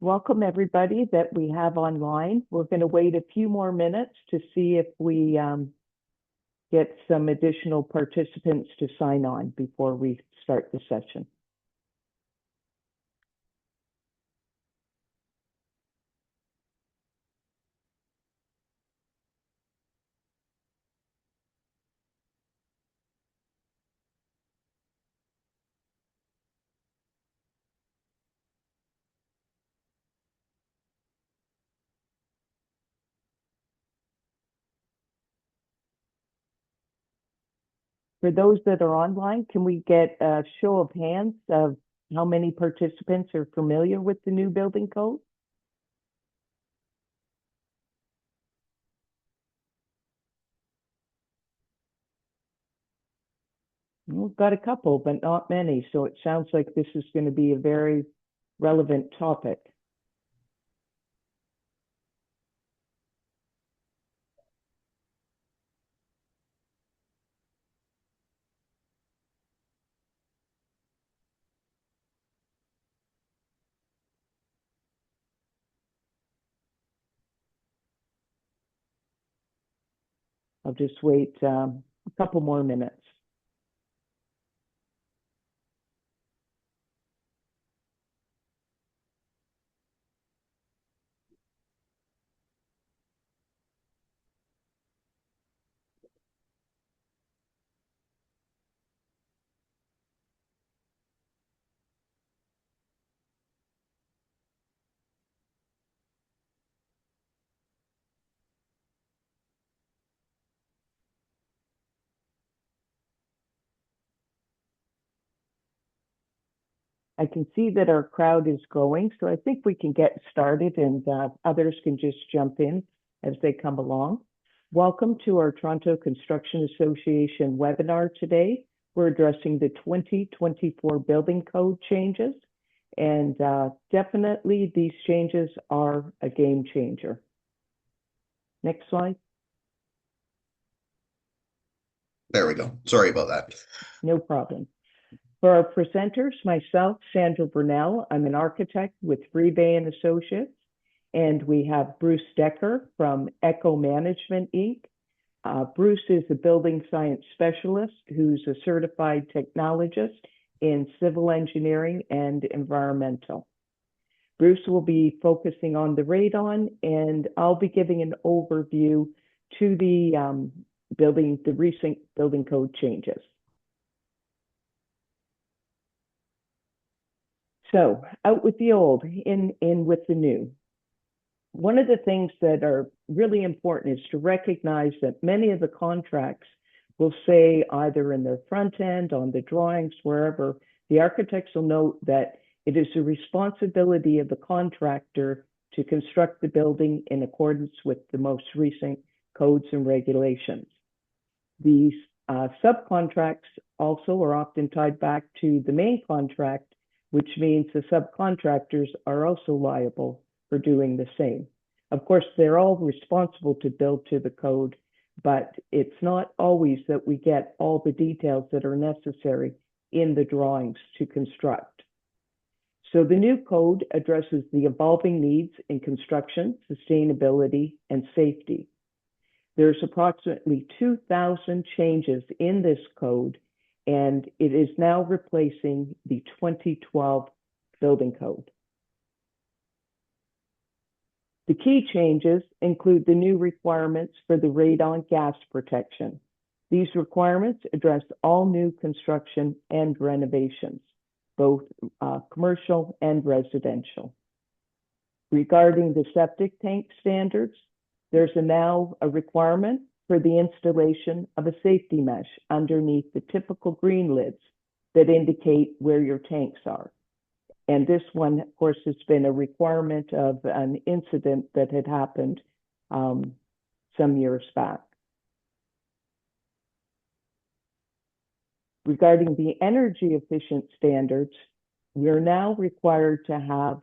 Welcome everybody that we have online. We're going to wait a few more minutes to see if we get some additional participants to sign on before we start the session. For those that are online, can we get a show of hands of how many participants are familiar with the new building code? We've got a couple, but not many. So it sounds like this is going to be a very relevant topic. I'll just wait a couple more minutes. I can see that our crowd is growing, so I think we can get started and others can just jump in as they come along. Welcome to our Toronto Construction Association webinar today. We're addressing the 2024 building code changes, and definitely these changes are a game changer. Next slide. There we go. Sorry about that. No problem. For our presenters, myself, Sandra Burnell, I'm an architect with Freebay and Associates, and we have Bruce Decker from Echo Management Inc. Bruce is a building science specialist who's a certified technologist in civil engineering and environmental. Bruce will be focusing on the radon, and I'll be giving an overview to the recent building code changes. So out with the old, in with the new. One of the things that are really important is to recognize that many of the contracts will say either in their front end, on the drawings, wherever, the architects will note that it is the responsibility of the contractor to construct the building in accordance with the most recent codes and regulations. These subcontracts also are often tied back to the main contract, which means the subcontractors are also liable for doing the same. Of course, they're all responsible to build to the code, but it's not always that we get all the details that are necessary in the drawings to construct. So the new code addresses the evolving needs in construction, sustainability, and safety. There's approximately 2,000 changes in this code, and it is now replacing the 2012 building code. The key changes include the new requirements for the Radon Gas Protection. These requirements address all new construction and renovations, both commercial and residential. Regarding the septic tank standards, there's now a requirement for the installation of a safety mesh underneath the typical green lids that indicate where your tanks are. And this one, of course, has been a requirement of an incident that had happened some years back. Regarding the energy efficient standards, we are now required to have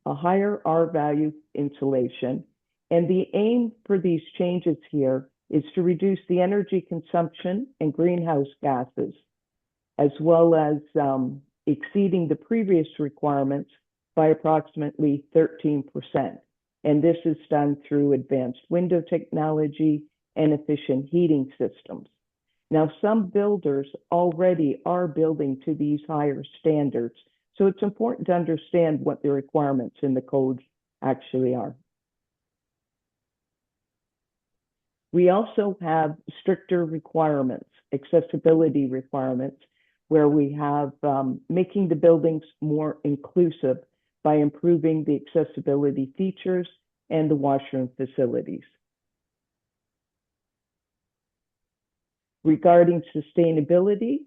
a higher R value insulation. And the aim for these changes here is to reduce the energy consumption and greenhouse gases, as well as exceeding the previous requirements by approximately 13%. And this is done through advanced window technology and efficient heating systems. Now, some builders already are building to these higher standards, so it's important to understand what the requirements in the code actually are. We also have stricter requirements, accessibility requirements, where we have making the buildings more inclusive by improving the accessibility features and the washroom facilities. Regarding sustainability,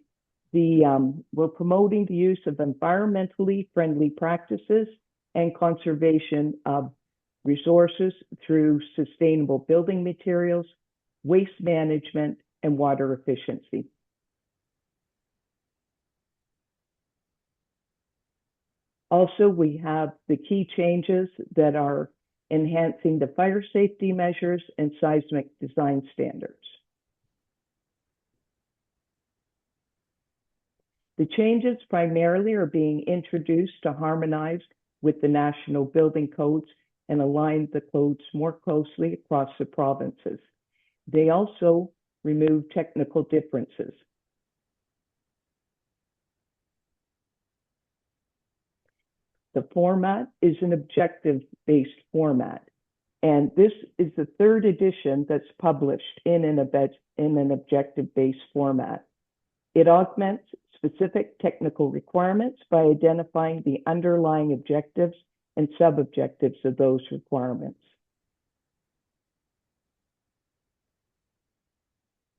we're promoting the use of environmentally friendly practices and conservation of resources through sustainable building materials, waste management, and water efficiency. Also, we have the key changes that are enhancing the fire safety measures and seismic design standards. The changes primarily are being introduced to harmonize with the national building codes and align the codes more closely across the provinces. They also remove technical differences. The format is an objective-based format, and this is the third edition that's published in an objective-based format. It augments specific technical requirements by identifying the underlying objectives and sub-objectives of those requirements.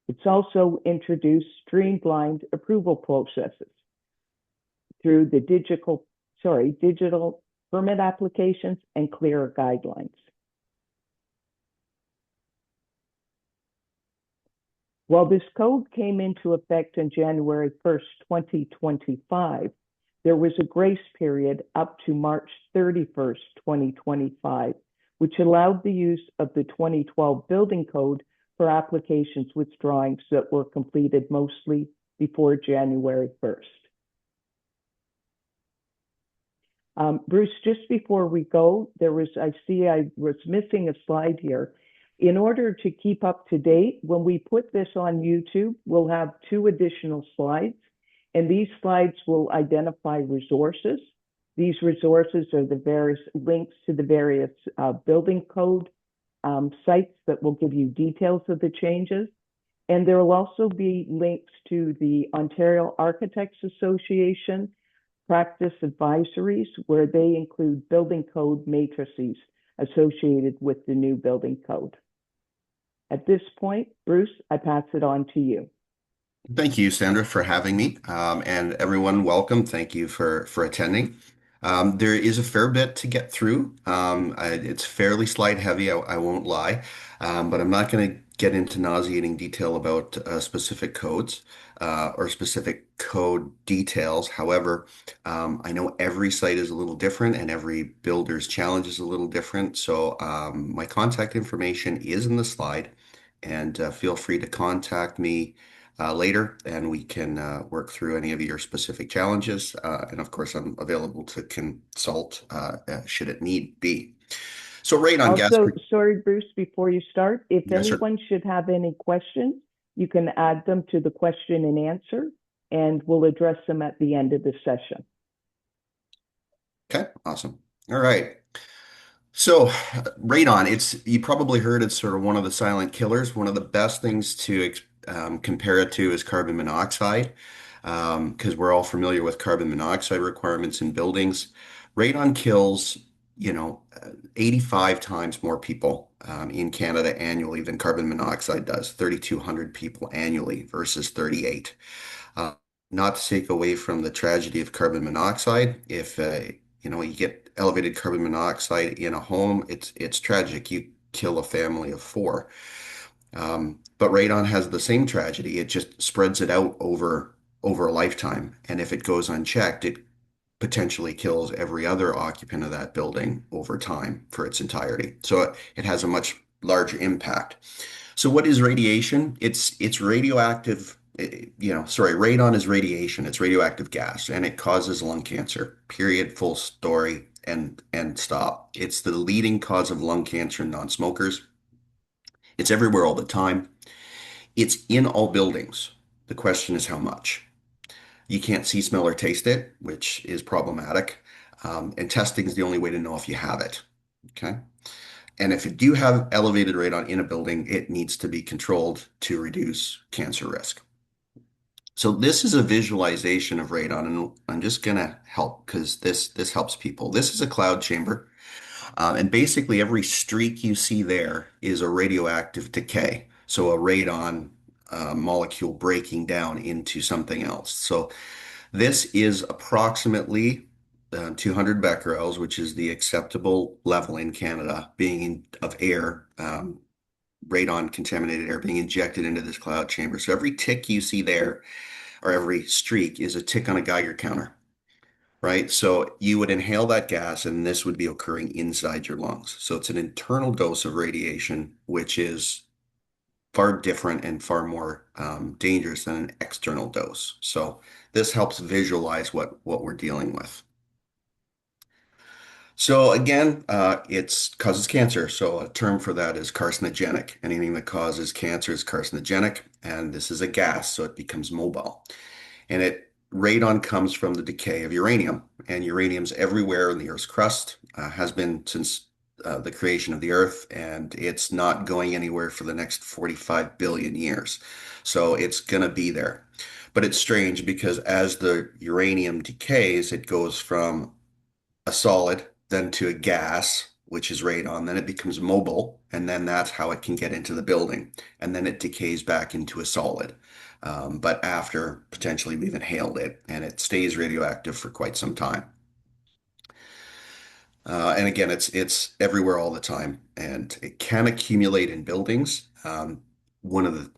It's also introduced streamlined approval processes through the digital permit applications and clearer guidelines. While this code came into effect on January 1st, 2025, there was a grace period up to March 31st, 2025, which allowed the use of the 2012 building code for applications with drawings that were completed mostly before January 1st. Bruce, just before we go, I was missing a slide here. In order to keep up to date, when we put this on YouTube, we'll have 2 additional slides, and these slides will identify resources. These resources are the various links to the various building code sites that will give you details of the changes. And there will also be links to the Ontario Architects Association practice advisories, where they include building code matrices associated with the new building code. At this point, Bruce, I pass it on to you. Thank you, Sandra, for having me. And everyone, welcome. Thank you for attending. There is a fair bit to get through. It's fairly slide heavy, I won't lie, but I'm not going to get into nauseating detail about specific codes or specific code details. However, I know every site is a little different and every builder's challenge is a little different. So my contact information is in the slide, and feel free to contact me later, and we can work through any of your specific challenges. And of course, I'm available to consult should it need be. So radon gas. Also, sorry, Bruce, before you start, if Yes, sir. anyone should have any questions, you can add them to the question and answer, and we'll address them at the end of the session. Okay, awesome. All right. So radon, you probably heard it's sort of one of the silent killers. One of the best things to compare it to is carbon monoxide, because we're all familiar with carbon monoxide requirements in buildings. Radon kills, 85 times more people in Canada annually than carbon monoxide does, 3,200 people annually versus 38. Uh, Not to take away from the tragedy of carbon monoxide, if you get elevated carbon monoxide in a home, it's tragic. You kill a family of 4. But radon has the same tragedy. It just spreads it out over a lifetime, and if it goes unchecked, it potentially kills every other occupant of that building over time for its entirety. So it has a much larger impact. So what is radiation? It's radioactive. Radon is radiation. It's radioactive gas, and it causes lung cancer. Period. Full story. and stop. It's the leading cause of lung cancer in non-smokers. It's everywhere all the time. It's in all buildings. The question is how much. You can't see, smell, or taste it, which is problematic. And testing is the only way to know if you have it. Okay. And if you do have elevated radon in a building, it needs to be controlled to reduce cancer risk. So this is a visualization of radon, and I'm just going to help because this helps people. This is a cloud chamber, and basically every streak you see there is a radioactive decay. So a radon molecule breaking down into something else. So this is approximately 200 becquerels, which is the acceptable level in Canada, of air, radon contaminated air being injected into this cloud chamber. So every tick you see there, or every streak, is a tick on a Geiger counter, right? So you would inhale that gas, and this would be occurring inside your lungs. So it's an internal dose of radiation, which is far different and far more dangerous than an external dose. So this helps visualize what we're dealing with. So again, it causes cancer. So a term for that is carcinogenic. Anything that causes cancer is carcinogenic, and this is a gas, so it becomes mobile. And radon comes from the decay of uranium, and uranium's everywhere in the Earth's crust, has been since the creation of the Earth, and it's not going anywhere for the next 45 billion years. So it's gonna be there. But it's strange because as the uranium decays, it goes from a solid, then to a gas, which is radon, then it becomes mobile, and then that's how it can get into the building. And then it decays back into a solid. But after potentially we've inhaled it, and it stays radioactive for quite some time. And again, it's everywhere all the time, and it can accumulate in buildings. One of the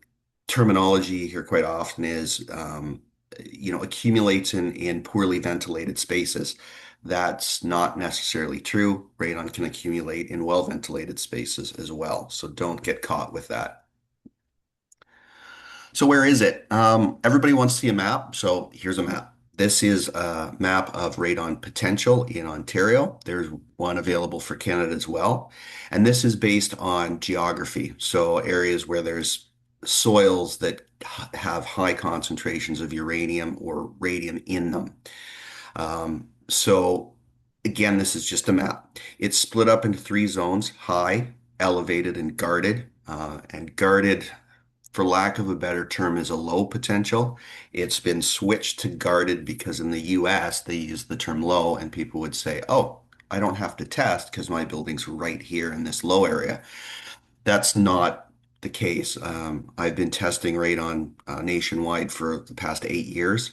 terminology here quite often is, accumulates in poorly ventilated spaces. That's not necessarily true. Radon can accumulate in well-ventilated spaces as well, so don't get caught with that. So where is it? Everybody wants to see a map, so here's a map. This is a map of radon potential in Ontario. There's one available for Canada as well. And this is based on geography. So areas where there's soils that have high concentrations of uranium or radium in them. So again, this is just a map. It's split up into three zones: high, elevated, and guarded. And guarded, for lack of a better term, is a low potential. It's been switched to guarded because in the US they use the term low, and people would say, oh, I don't have to test because my building's right here in this low area. That's not the case. I've been testing radon nationwide for the past 8 years,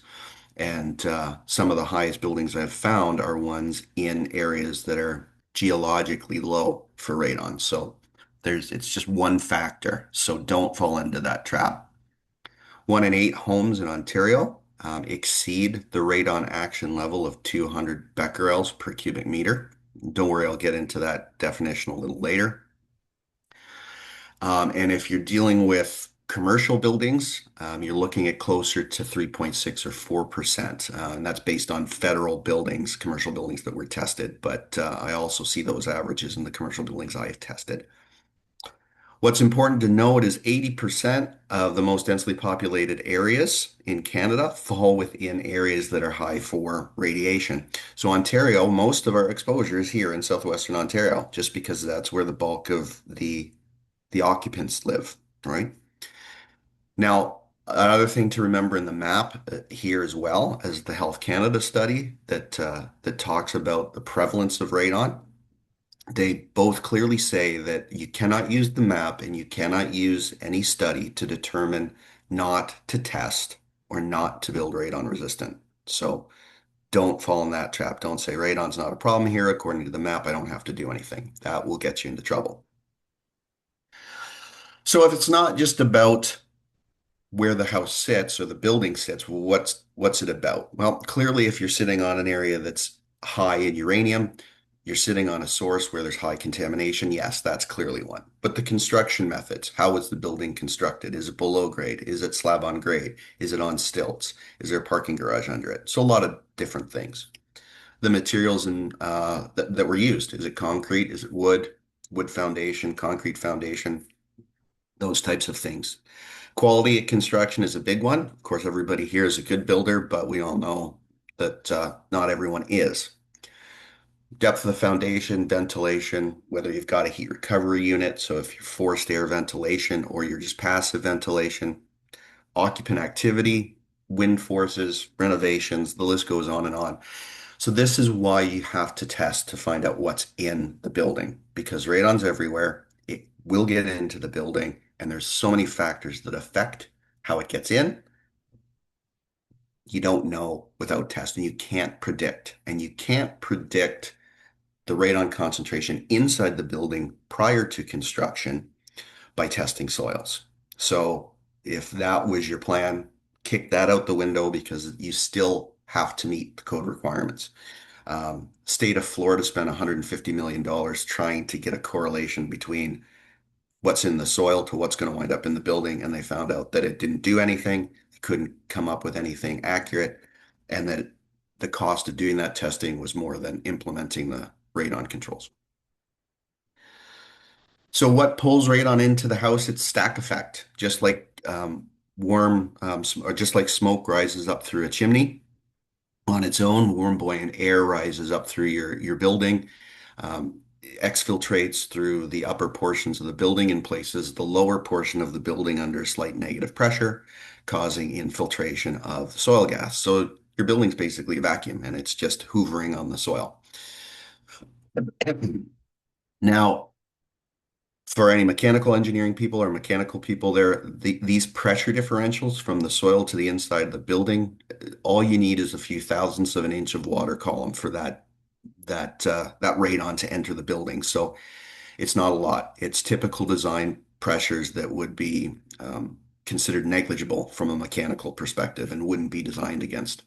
and some of the highest buildings I've found are ones in areas that are geologically low for radon. So it's just one factor. So don't fall into that trap. 1 in 8 homes in Ontario exceed the radon action level of 200 becquerels per cubic meter. Don't worry, I'll get into that definition a little later. And if you're dealing with commercial buildings, you're looking at closer to 3.6 or 4%. And that's based on federal buildings, commercial buildings that were tested. But I also see those averages in the commercial buildings I've tested. What's important to note is 80% of the most densely populated areas in Canada fall within areas that are high for radiation. So Ontario, most of our exposure is here in southwestern Ontario, just because that's where the bulk of the occupants live, right? Now, another thing to remember in the map here as well as the Health Canada study that talks about the prevalence of radon. They both clearly say that you cannot use the map and you cannot use any study to determine not to test or not to build radon resistant. So don't fall in that trap. Don't say radon's not a problem here. According to the map, I don't have to do anything. That will get you into trouble. So if it's not just about where the house sits or the building sits, well, what's it about? Well, clearly, if you're sitting on an area that's high in uranium, you're sitting on a source where there's high contamination. Yes, that's clearly one. But the construction methods, how was the building constructed? Is it below grade? Is it slab on grade? Is it on stilts? Is there a parking garage under it? So a lot of different things. the materials that were used. Is it concrete? Is it wood? Wood foundation, concrete foundation, those types of things. Quality of construction is a big one. Of course, everybody here is a good builder, but we all know that not everyone is. Depth of the foundation, ventilation, whether you've got a heat recovery unit, so if you're forced air ventilation or you're just passive ventilation, occupant activity, wind forces, renovations, the list goes on and on. So this is why you have to test to find out what's in the building because radon's everywhere. It will get into the building, and there's so many factors that affect how it gets in. You don't know without testing. You can't predict, and you can't predict the radon concentration inside the building prior to construction by testing soils. So if that was your plan, kick that out the window because you still have to meet the code requirements. State of Florida spent $150 million trying to get a correlation between what's in the soil to what's going to wind up in the building, and they found out that it didn't do anything. They couldn't come up with anything accurate, and that the cost of doing that testing was more than implementing the radon controls. So what pulls radon into the house? It's stack effect, just like or just like smoke rises up through a chimney on its own. Warm buoyant air rises up through your building, um, exfiltrates through the upper portions of the building and places the lower portion of the building under slight negative pressure, causing infiltration of the soil gas. So your building's basically a vacuum and it's just hoovering on the soil. Now, for any mechanical engineering people or mechanical people these pressure differentials from the soil to the inside of the building, all you need is a few thousandths of an inch of water column for that radon to enter the building. So it's not a lot. It's typical design pressures that would be considered negligible from a mechanical perspective and wouldn't be designed against.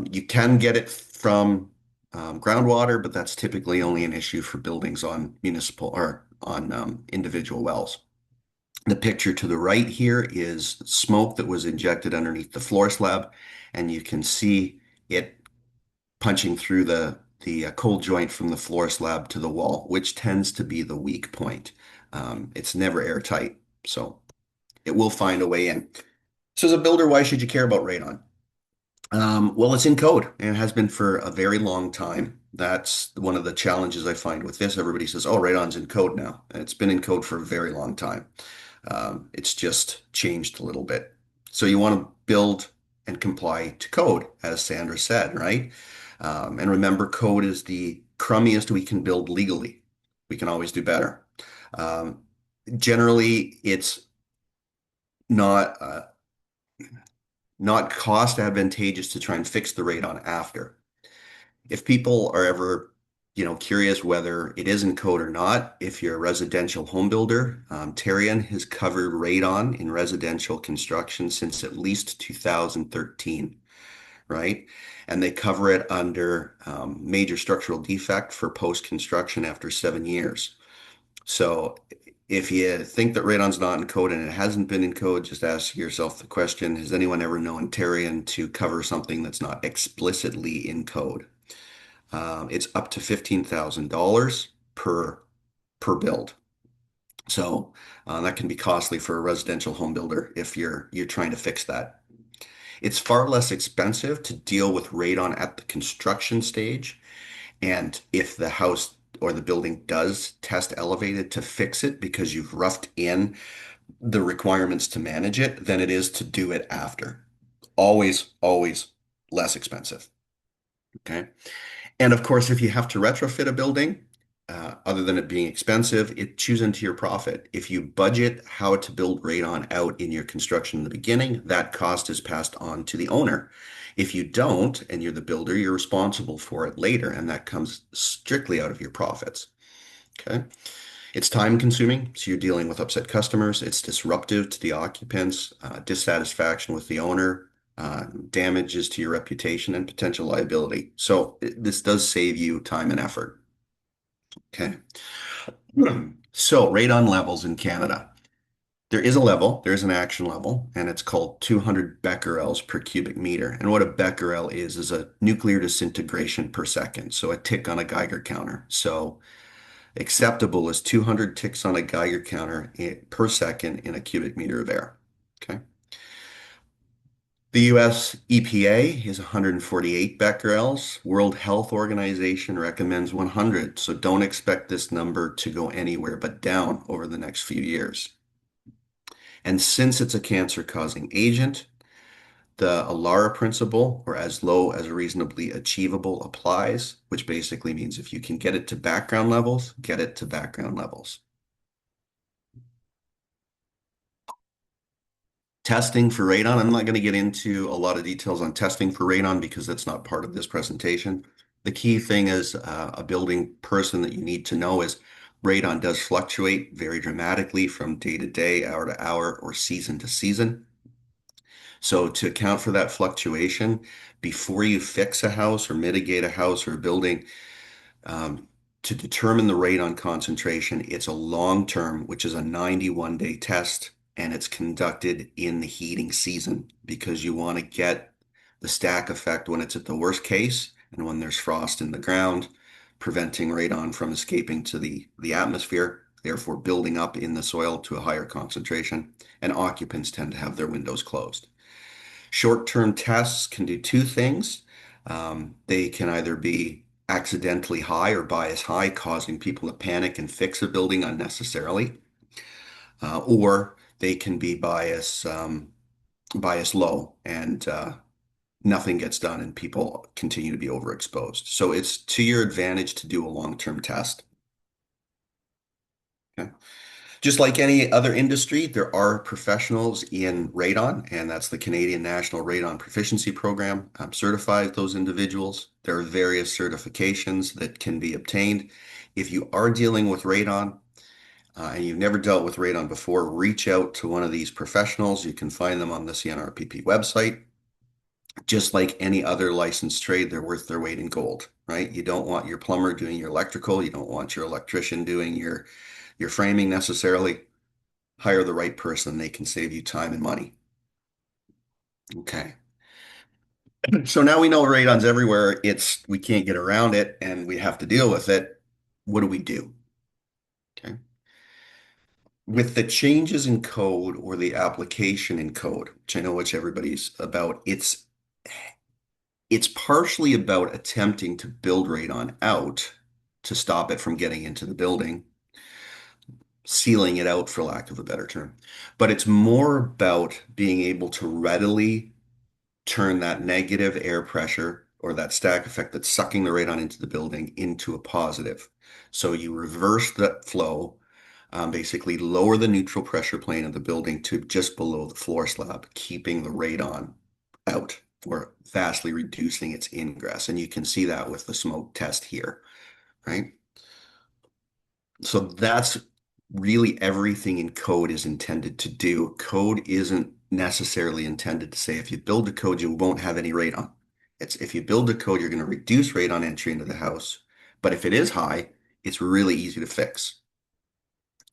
You can get it from groundwater, but that's typically only an issue for buildings on municipal or on individual wells. The picture to the right here is smoke that was injected underneath the floor slab, and you can see it punching through the cold joint from the floor slab to the wall, which tends to be the weak point. It's never airtight, so it will find a way in. So as a builder, why should you care about radon? Well, it's in code and it has been for a very long time. That's one of the challenges I find with this. Everybody says, oh, radon's in code now. And it's been in code for a very long time. It's just changed a little bit. So you want to build and comply to code, as Sandra said, right? And remember, code is the crummiest we can build legally. We can always do better. Generally, it's not not cost advantageous to try and fix the radon after. If people are ever, curious whether it is in code or not, if you're a residential home builder, Terrian has covered radon in residential construction since at least 2013, right? And they cover it under major structural defect for post-construction after 7 years. So if you think that radon's not in code and it hasn't been in code, just ask yourself the question, has anyone ever known Terrian to cover something that's not explicitly in code? It's up to $15,000 per build. So that can be costly for a residential home builder if you're trying to fix that. It's far less expensive to deal with radon at the construction stage. And if the house or the building does test elevated, to fix it because you've roughed in the requirements to manage it than it is to do it after. Always, always less expensive. Okay. And of course, if you have to retrofit a building, other than it being expensive, it chews into your profit. If you budget how to build radon out in your construction in the beginning, that cost is passed on to the owner. If you don't, and you're the builder, you're responsible for it later, and that comes strictly out of your profits. Okay. It's time consuming, so you're dealing with upset customers. It's disruptive to the occupants, dissatisfaction with the owner, damages to your reputation and potential liability. So this does save you time and effort. Okay. So radon levels in Canada. There is a level, there is an action level, and it's called 200 becquerels per cubic meter. And what a becquerel is a nuclear disintegration per second, so a tick on a Geiger counter. So acceptable is 200 ticks on a Geiger counter per second in a cubic meter of air. Okay. The US EPA is 148 becquerels. World Health Organization recommends 100, so don't expect this number to go anywhere but down over the next few years. And since it's a cancer-causing agent, the ALARA principle, or as low as reasonably achievable, applies, which basically means if you can get it to background levels, get it to background levels. Testing for radon. I'm not going to get into a lot of details on testing for radon because that's not part of this presentation. The key thing is a building person that you need to know is radon does fluctuate very dramatically from day to day, hour to hour, or season to season. So to account for that fluctuation, before you fix a house or mitigate a house or a building, um, to determine the radon concentration, it's a long term, which is a 91-day test, and it's conducted in the heating season because you want to get the stack effect when it's at the worst case and when there's frost in the ground, preventing radon from escaping to the atmosphere, therefore building up in the soil to a higher concentration, and occupants tend to have their windows closed. Short-term tests can do two things. They can either be accidentally high or bias high, causing people to panic and fix a building unnecessarily, or they can be bias low and nothing gets done and people continue to be overexposed. So it's to your advantage to do a long-term test. Okay. Just like any other industry, there are professionals in radon, and that's the Canadian National Radon Proficiency Program certifies those individuals. There are various certifications that can be obtained. If you are dealing with radon and you've never dealt with radon before, reach out to one of these professionals. You can find them on the CNRPP website. Just like any other licensed trade, they're worth their weight in gold, right? You don't want your plumber doing your electrical. You don't want your electrician doing your framing necessarily. Hire the right person. They can save you time and money. Okay. So now we know radon's everywhere. We can't get around it and we have to deal with it. What do we do? Okay. With the changes in code or the application in code, which I know which everybody's about, it's partially about attempting to build radon out to stop it from getting into the building, sealing it out for lack of a better term. But it's more about being able to readily turn that negative air pressure or that stack effect that's sucking the radon into the building into a positive. So you reverse that flow, basically lower the neutral pressure plane of the building to just below the floor slab, keeping the radon out or vastly reducing its ingress. And you can see that with the smoke test here, right? So that's really everything in code is intended to do. Code isn't necessarily intended to say if you build a code, you won't have any radon. It's if you build a code, you're going to reduce radon entry into the house. But if it is high, it's really easy to fix.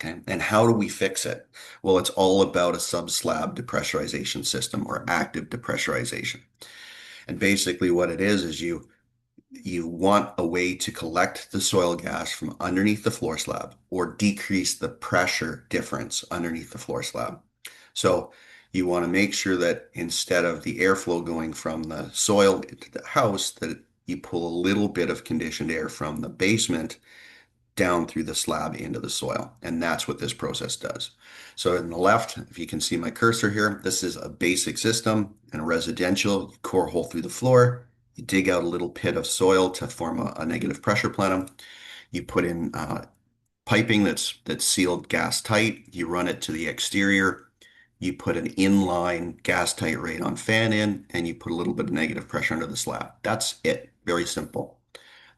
Okay. And how do we fix it? Well, it's all about a sub-slab depressurization system or active depressurization. And basically what it is you want a way to collect the soil gas from underneath the floor slab or decrease the pressure difference underneath the floor slab. So you want to make sure that instead of the airflow going from the soil into the house, that you pull a little bit of conditioned air from the basement down through the slab into the soil. And that's what this process does. So in the left, if you can see my cursor here, this is a basic system and residential. You core hole through the floor. You dig out a little pit of soil to form a negative pressure plenum. You put in piping that's sealed gas tight. You run it to the exterior. You put an inline gas tight radon fan in, and you put a little bit of negative pressure under the slab. That's it. Very simple.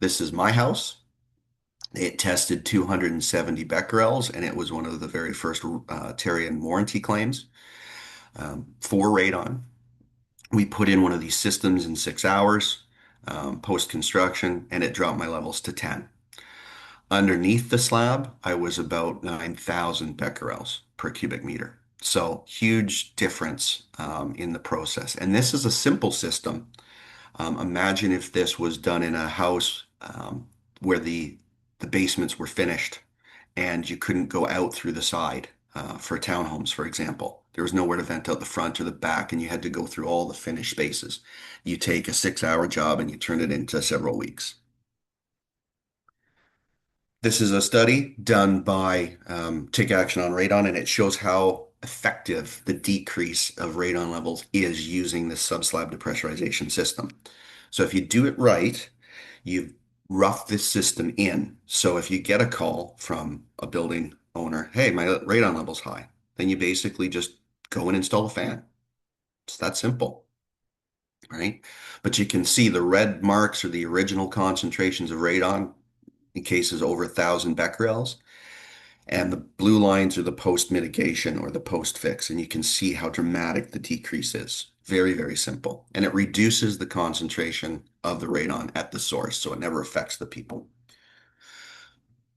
This is my house. It tested 270 becquerels, and it was one of the very first Terrian warranty claims for radon. We put in one of these systems in 6 hours post-construction, and it dropped my levels to 10. Underneath the slab, I was about 9,000 becquerels per cubic meter. So huge difference in the process. And this is a simple system. Imagine if this was done in a house where the basements were finished and you couldn't go out through the side for townhomes, for example. There was nowhere to vent out the front or the back, and you had to go through all the finished spaces. You take a 6-hour job and you turn it into several weeks. This is a study done by Take Action on Radon, and it shows how effective the decrease of radon levels is using this subslab depressurization system. So if you do it right, you rough this system in. So if you get a call from a building owner, hey, my radon level's high, then you basically just go and install a fan. It's that simple, right? But you can see the red marks are the original concentrations of radon in cases over 1,000 becquerels. And the blue lines are the post mitigation or the post fix. And you can see how dramatic the decrease is. Very, very simple. And it reduces the concentration of the radon at the source, so it never affects the people.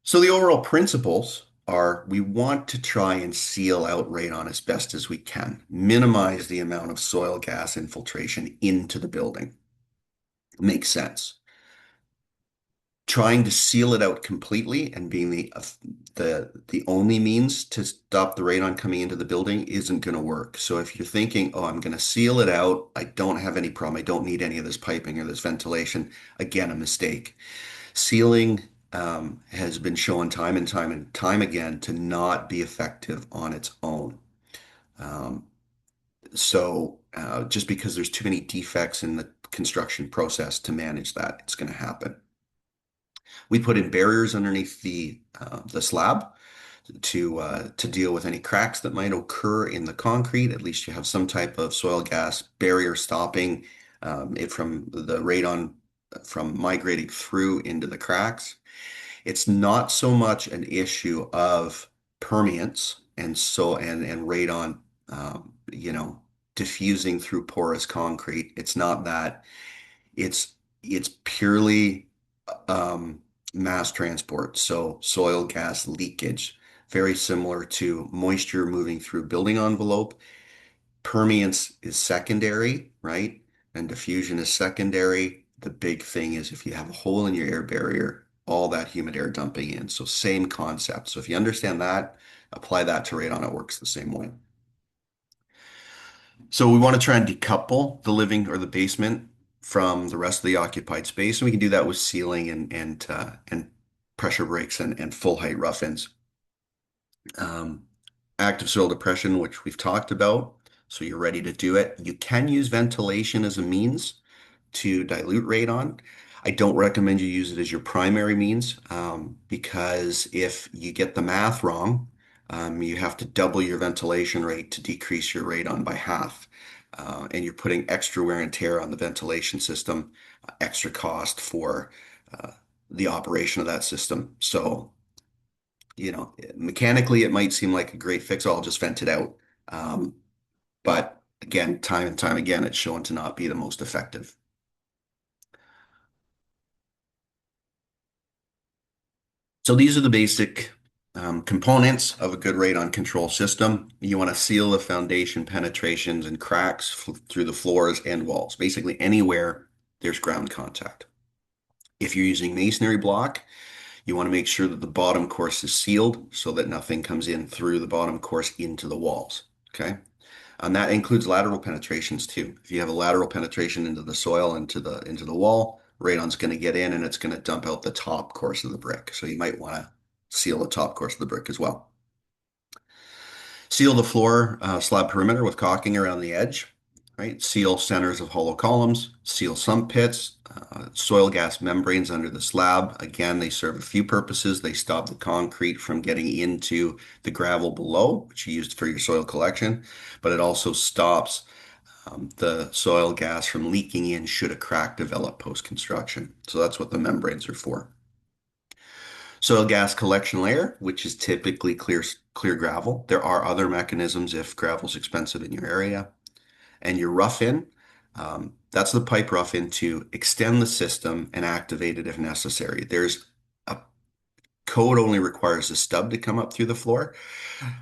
So the overall principles are we want to try and seal out radon as best as we can, minimize the amount of soil gas infiltration into the building. Makes sense. Trying to seal it out completely and being the only means to stop the radon coming into the building isn't going to work. So if you're thinking, oh, I'm going to seal it out, I don't have any problem, I don't need any of this piping or this ventilation, again, a mistake. Sealing has been shown time and time and time again to not be effective on its own. Um, so just because there's too many defects in the construction process to manage that, it's going to happen. We put in barriers underneath the slab to deal with any cracks that might occur in the concrete. At least you have some type of soil gas barrier stopping it from the radon from migrating through into the cracks. It's not so much an issue of permeance and radon, you know, diffusing through porous concrete. It's not that. It's it's purely um, mass transport, so soil gas leakage, very similar to moisture moving through building envelope. Permeance is secondary, right? And diffusion is secondary. The big thing is if you have a hole in your air barrier, all that humid air dumping in. So same concept. So if you understand that, apply that to radon, it works the same way. So we want to try and decouple the living or the basement from the rest of the occupied space, and we can do that with sealing and pressure breaks and full height rough-ins. Um, Active soil depression, which we've talked about, so you're ready to do it. You can use ventilation as a means to dilute radon. I don't recommend you use it as your primary means because if you get the math wrong, you have to double your ventilation rate to decrease your radon by half. And you're putting extra wear and tear on the ventilation system, extra cost for uh, the operation of that system. So, mechanically, it might seem like a great fix. I'll just vent it out. But again, time and time again, it's shown to not be the most effective. So these are the basic components of a good radon control system. You want to seal the foundation penetrations and cracks through the floors and walls, basically anywhere there's ground contact. If you're using masonry block, you want to make sure that the bottom course is sealed so that nothing comes in through the bottom course into the walls. Okay. And that includes lateral penetrations too. If you have a lateral penetration into the soil, into the wall, radon's going to get in and it's going to dump out the top course of the brick. So you might want to seal the top course of the brick as well. Seal the floor slab perimeter with caulking around the edge, right? Seal centers of hollow columns, seal sump pits, soil gas membranes under the slab. Again, they serve a few purposes. They stop the concrete from getting into the gravel below, which you used for your soil collection, but it also stops the soil gas from leaking in should a crack develop post-construction. So that's what the membranes are for. Soil gas collection layer, which is typically clear gravel. There are other mechanisms if gravel's expensive in your area. And your rough in, that's the pipe rough in to extend the system and activate it if necessary. There's a Code only requires a stub to come up through the floor,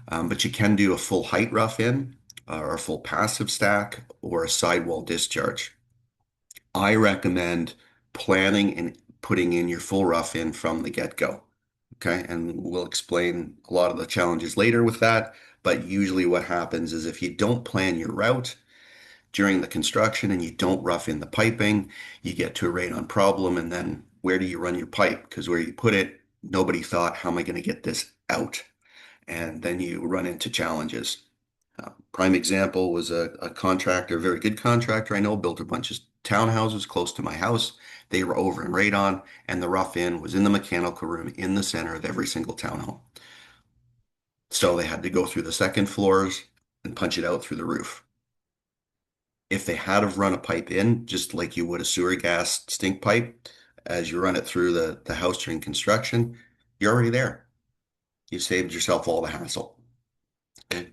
but you can do a full height rough in or a full passive stack or a sidewall discharge. I recommend planning and putting in your full rough in from the get-go. Okay, and we'll explain a lot of the challenges later with that. But usually what happens is if you don't plan your route during the construction and you don't rough in the piping, you get to a radon problem. And then where do you run your pipe? Because where you put it, nobody thought, how am I going to get this out? And then you run into challenges. Prime example was a contractor, a very good contractor I know, built a bunch of townhouses close to my house. They were over in radon, and the rough in was in the mechanical room in the center of every single townhome. So they had to go through the second floors and punch it out through the roof. If they had have run a pipe in, just like you would a sewer gas stink pipe, as you run it through the house during construction, you're already there. You saved yourself all the hassle. Okay.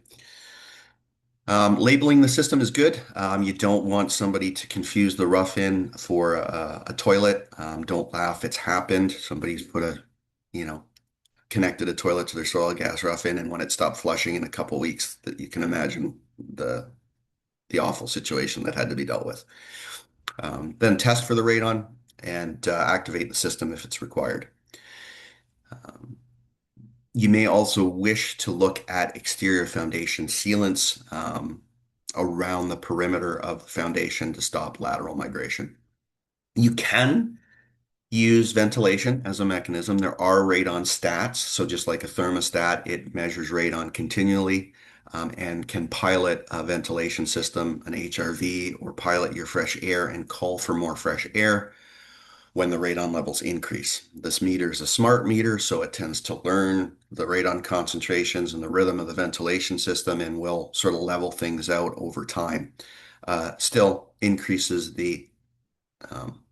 Labeling the system is good. You don't want somebody to confuse the rough-in for a toilet. Don't laugh, it's happened. Somebody's put you know, connected a toilet to their soil gas rough-in, and when it stopped flushing in a couple weeks, that you can imagine the awful situation that had to be dealt with. Then test for the radon and activate the system if it's required. Um, You may also wish to look at exterior foundation sealants around the perimeter of the foundation to stop lateral migration. You can use ventilation as a mechanism. There are radon stats. So just like a thermostat, it measures radon continually and can pilot a ventilation system, an HRV, or pilot your fresh air and call for more fresh air when the radon levels increase. This meter is a smart meter, so it tends to learn the radon concentrations and the rhythm of the ventilation system and will sort of level things out over time. Still increases um,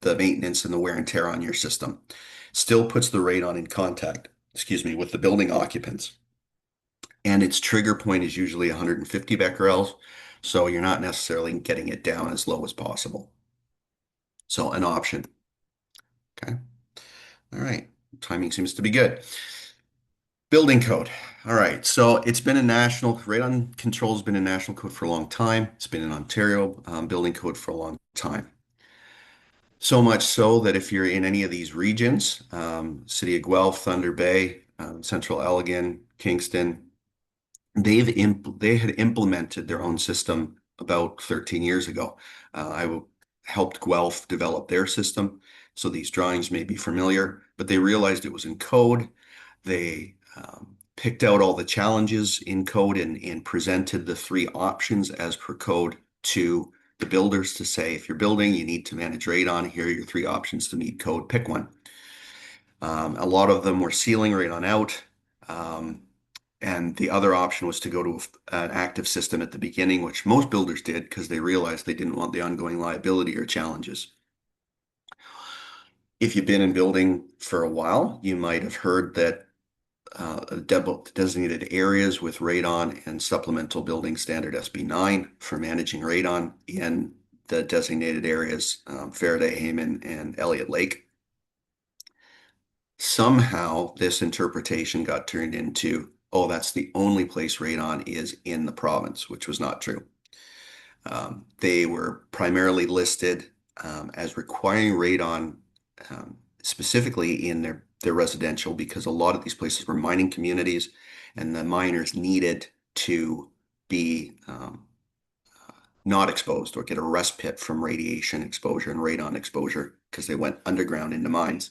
the maintenance and the wear and tear on your system. Still puts the radon in contact, excuse me, with the building occupants. And its trigger point is usually 150 becquerels, so you're not necessarily getting it down as low as possible. So an option. Okay. All right. Timing seems to be good. Building code. All right. So it's been a national, radon control has been a national code for a long time. It's been in Ontario building code for a long time. So much so that if you're in any of these regions, City of Guelph, Thunder Bay, Central Elgin, Kingston, they had implemented their own system about 13 years ago. I helped Guelph develop their system, so these drawings may be familiar, but they realized it was in code. They picked out all the challenges in code and presented the three options as per code to the builders to say, if you're building, you need to manage radon. Here are your three options to meet code. Pick one. A lot of them were sealing radon out. And the other option was to go to an active system at the beginning, which most builders did because they realized they didn't want the ongoing liability or challenges. If you've been in building for a while, you might have heard that designated areas with radon and supplemental building standard SB9 for managing radon in the designated areas, Faraday, Hayman, and Elliott Lake. Somehow this interpretation got turned into, oh, that's the only place radon is in the province, which was not true. They were primarily listed as requiring radon specifically in their residential because a lot of these places were mining communities and the miners needed to be not exposed or get a respite from radiation exposure and radon exposure because they went underground into mines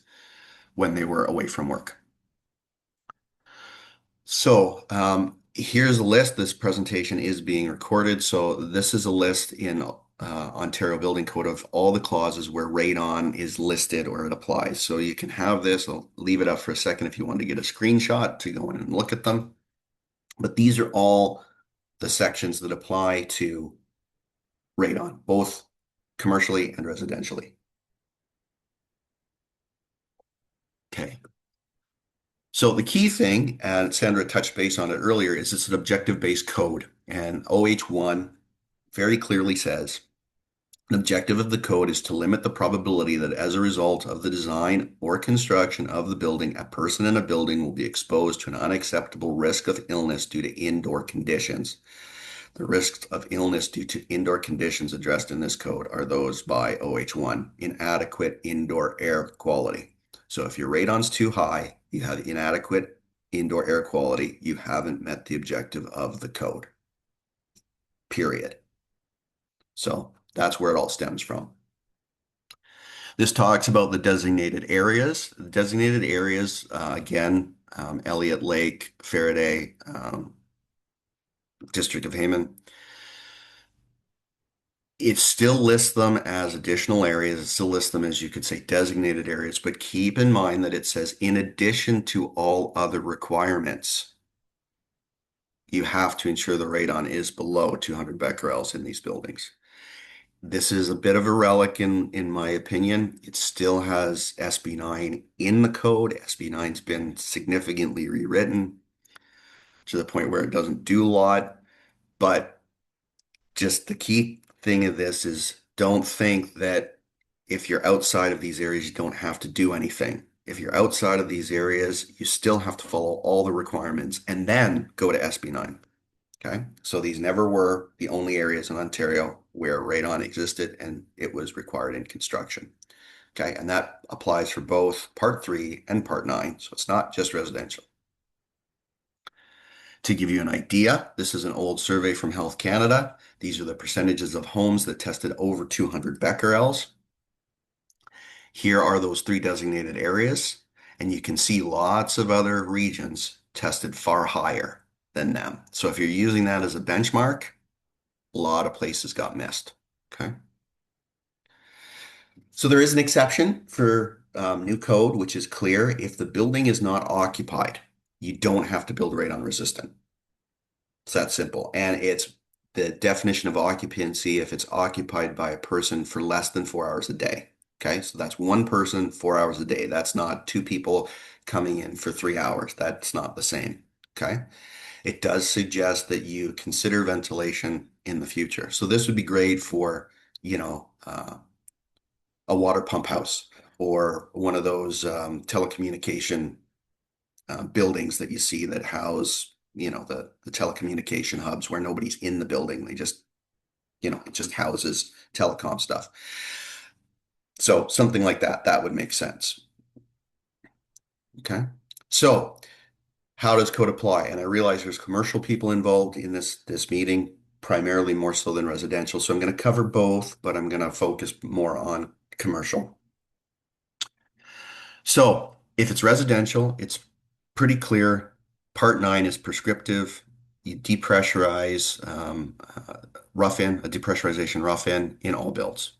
when they were away from work. So here's a list. This presentation is being recorded. So this is a list in Ontario Building Code of all the clauses where radon is listed or it applies. So you can have this. I'll leave it up for a second if you want to get a screenshot to go in and look at them. But these are all the sections that apply to radon, both commercially and residentially. Okay. So the key thing, and Sandra touched base on it earlier, is it's an objective-based code. And OH1 very clearly says An objective of the code is to limit the probability that as a result of the design or construction of the building, a person in a building will be exposed to an unacceptable risk of illness due to indoor conditions. The risks of illness due to indoor conditions addressed in this code are those by OH1, inadequate indoor air quality. So if your radon's too high, you have inadequate indoor air quality, you haven't met the objective of the code, period. So that's where it all stems from. This talks about the designated areas. The designated areas, again, Elliott Lake, Faraday, District of Hayman. It still lists them as additional areas. It still lists them as, you could say, designated areas, but keep in mind that it says in addition to all other requirements, you have to ensure the radon is below 200 becquerels in these buildings. This is a bit of a relic in my opinion. It still has SB9 in the code. SB9's been significantly rewritten to the point where it doesn't do a lot, but just the key thing of this is don't think that if you're outside of these areas, you don't have to do anything. If you're outside of these areas, you still have to follow all the requirements and then go to SB9. Okay, so these never were the only areas in Ontario where radon existed and it was required in construction. Okay, and that applies for both Part 3 and Part 9, so it's not just residential. To give you an idea, this is an old survey from Health Canada. These are the percentages of homes that tested over 200 becquerels. Here are those 3 designated areas, and you can see lots of other regions tested far higher than them. So if you're using that as a benchmark, a lot of places got missed. Okay. So there is an exception for new code, which is clear. If the building is not occupied, you don't have to build radon resistant. It's that simple. And it's the definition of occupancy if it's occupied by a person for less than 4 hours a day. Okay, so that's one person, 4 hours a day. That's not 2 people coming in for 3 hours. That's not the same. Okay. It does suggest that you consider ventilation in the future. So this would be great for, you know, a water pump house or one of those telecommunication buildings that you see that house, you know, the telecommunication hubs where nobody's in the building. They just, you know, it just houses telecom stuff. So something like that, that would make sense. Okay. So how does code apply? And I realize there's commercial people involved in this meeting, primarily more so than residential. So I'm going to cover both, but I'm going to focus more on commercial. So if it's residential, it's pretty clear. Part 9 is prescriptive. You depressurize rough-in, a depressurization rough-in in all builds.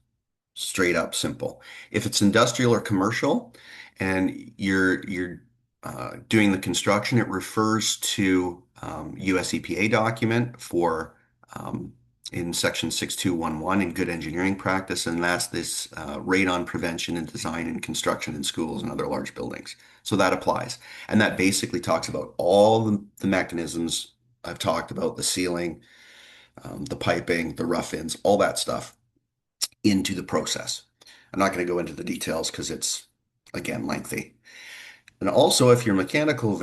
Straight up simple. If it's industrial or commercial and you're doing the construction, it refers to US EPA document for in section 6211 in good engineering practice, and that's this radon prevention and design and construction in schools and other large buildings. So that applies. And that basically talks about all the mechanisms I've talked about, the sealing, the piping, the rough-ins, all that stuff into the process. I'm not going to go into the details because it's, again, lengthy. And also, if you're a mechanical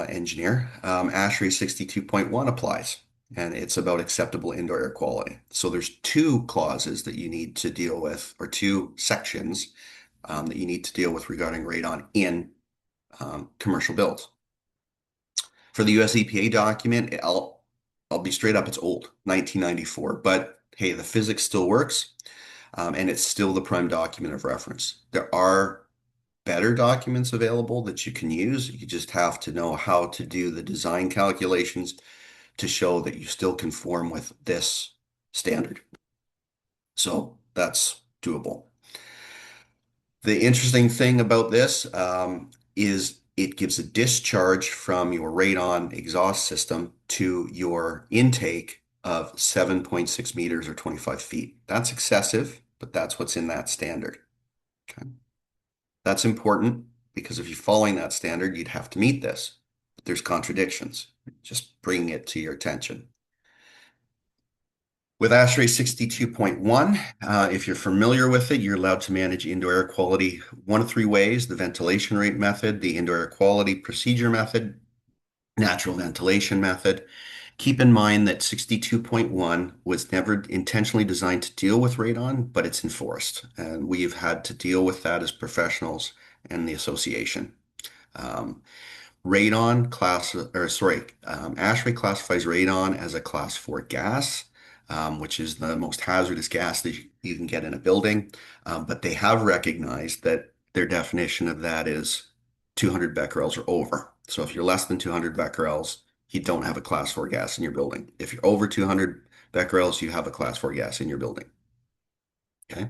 engineer, ASHRAE 62.1 applies, and it's about acceptable indoor air quality. So there's 2 clauses that you need to deal with, or 2 sections that you need to deal with regarding radon in commercial builds. For the US EPA document, I'll be straight up, it's old, 1994, but hey, the physics still works, and it's still the prime document of reference. There are better documents available that you can use. You just have to know how to do the design calculations to show that you still conform with this standard. So that's doable. The interesting thing about this is it gives a discharge from your radon exhaust system to your intake of 7.6 meters or 25 feet. That's excessive, but that's what's in that standard. Okay. That's important because if you're following that standard, you'd have to meet this. But there's contradictions. Just bringing it to your attention. With ASHRAE 62.1, if you're familiar with it, you're allowed to manage indoor air quality one of three ways: the ventilation rate method, the indoor air quality procedure method, natural ventilation method. Keep in mind that 62.1 was never intentionally designed to deal with radon, but it's enforced. And we've had to deal with that as professionals and the association. Um, Radon class, or sorry, ASHRAE classifies radon as a class 4 gas, which is the most hazardous gas that you can get in a building. But they have recognized that their definition of that is 200 becquerels or over. So if you're less than 200 becquerels, you don't have a class 4 gas in your building. If you're over 200 becquerels, you have a class 4 gas in your building. Okay.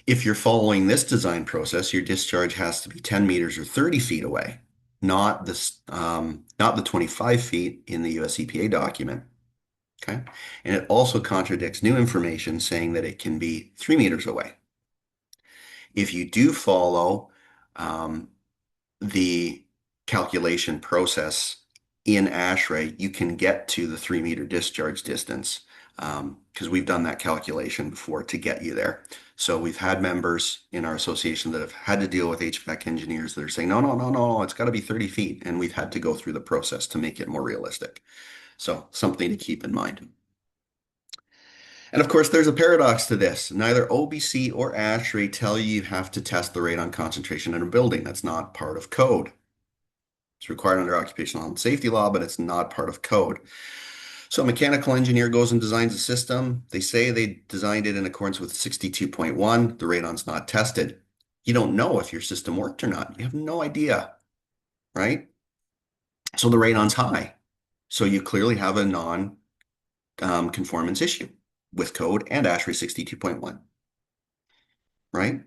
If you're following this design process, your discharge has to be 10 meters or 30 feet away, not the 25 feet in the US EPA document. Okay. And it also contradicts new information saying that it can be 3 meters away. If you do follow um, the calculation process in ASHRAE, you can get to the 3 meter discharge distance because we've done that calculation before to get you there. So we've had members in our association that have had to deal with HVAC engineers that are saying, no, no, no, no, it's got to be 30 feet. And we've had to go through the process to make it more realistic. So something to keep in mind. And of course, there's a paradox to this. Neither OBC or ASHRAE tell you you have to test the radon concentration in a building. That's not part of code. It's required under occupational health and safety law, but it's not part of code. So a mechanical engineer goes and designs a system. They say they designed it in accordance with 62.1. The radon's not tested. You don't know if your system worked or not. You have no idea, right? So the radon's high. So you clearly have a non-conformance issue with code and ASHRAE 62.1, right?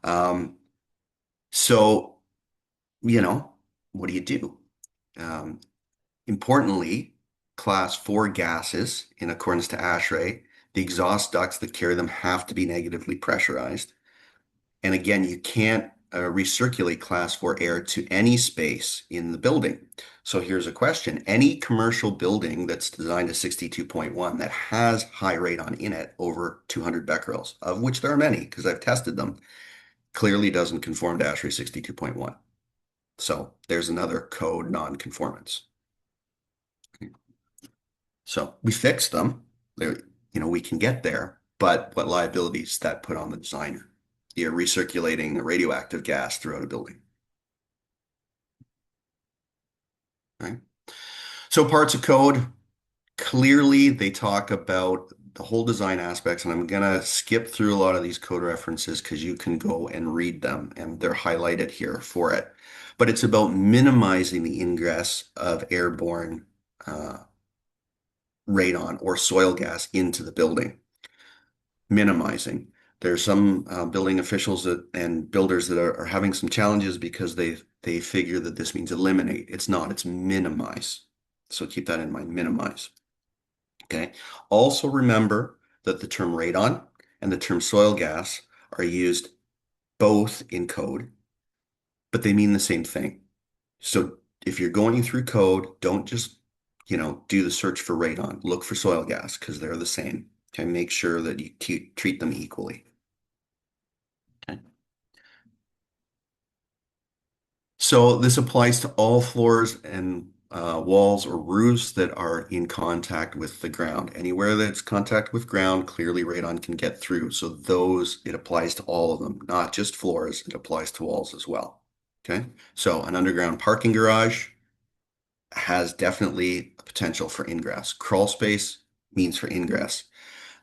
Um, so, what do you do? Um, Importantly, class 4 gases, in accordance to ASHRAE, the exhaust ducts that carry them have to be negatively pressurized. And again, you can't recirculate class 4 air to any space in the building. So here's a question. Any commercial building that's designed to 62.1 that has high radon in it, over 200 becquerels, of which there are many because I've tested them, clearly doesn't conform to ASHRAE 62.1. So there's another code non-conformance. So we fixed them. There, we can get there, but what liabilities that put on the designer? You're recirculating a radioactive gas throughout a building, right? So parts of code, clearly they talk about the whole design aspects, and I'm gonna skip through a lot of these code references because you can go and read them, and they're highlighted here for it. But it's about minimizing the ingress of airborne radon or soil gas into the building. Minimizing. There's some building officials and builders that are having some challenges because they figure that this means eliminate. It's not, it's minimize. So keep that in mind, minimize. Okay. Also remember that the term radon and the term soil gas are used both in code, but they mean the same thing. So if you're going through code, don't just, do the search for radon. Look for soil gas because they're the same. Okay. Make sure that you treat them equally. Okay. So this applies to all floors and walls or roofs that are in contact with the ground. Anywhere that's contact with ground, clearly radon can get through. So it applies to all of them, not just floors. It applies to walls as well. Okay. So an underground parking garage has definitely a potential for ingress. Crawl space means for ingress.